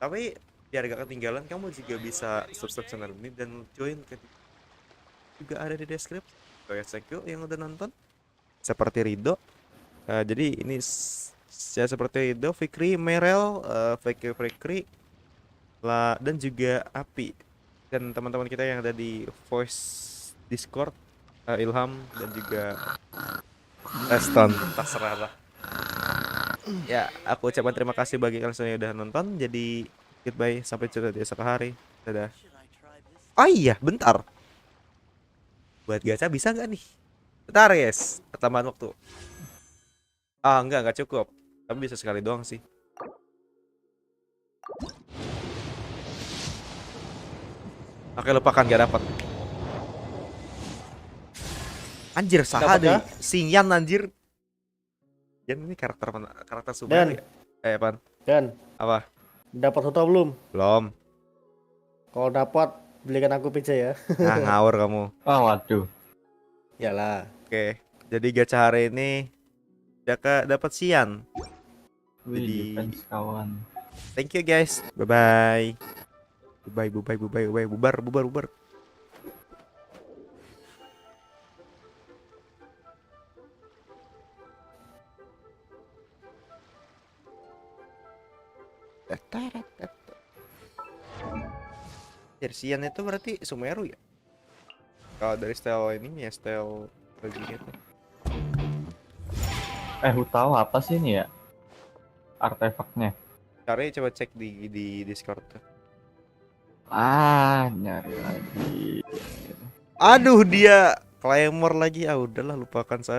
Tapi biar gak ketinggalan, kamu juga bisa subscribe channel ini dan join ke juga ada di deskripsi. So ya, thank you yang udah nonton. Seperti Rido. Jadi ini ya seperti Rido, Fikri, Merel, Fikri lah, dan juga Api. Dan teman-teman kita yang ada di voice Discord, Ilham dan juga Reston, terserah lah. Ya, aku ucapkan terima kasih bagi kalian semua yang udah nonton. Jadi goodbye, sampai jumpa di esok hari. Dadah. Oh iya, bentar. Buat gacha bisa nggak nih? Bentar guys, tambahan waktu. Enggak cukup. Tapi bisa sekali doang sih. Oke, lupakan, gak dapat. Anjir, saha deh. Sinyan anjir. Yan ini karakter Sumer ya? Apaan?
Dan
apa?
Dapat Huta belum?
Belum.
Kalau dapat belikan aku pizza ya.
Nah, ngawur kamu.
Waduh.
Yalah.
Oke. Jadi gacha hari ini Jaka dapat Sian.
Wih,
Jadi
kawan.
thank you guys. Bye bye. Bubar. Sian itu berarti Sumeru ya? Kalau dari style ini ya style begini tuh.
Tahu apa sih ini ya? Artefaknya.
Cari coba cek di Discord tuh.
Nyari lagi.
Aduh, dia Claymore lagi. Udahlah, lupakan saja.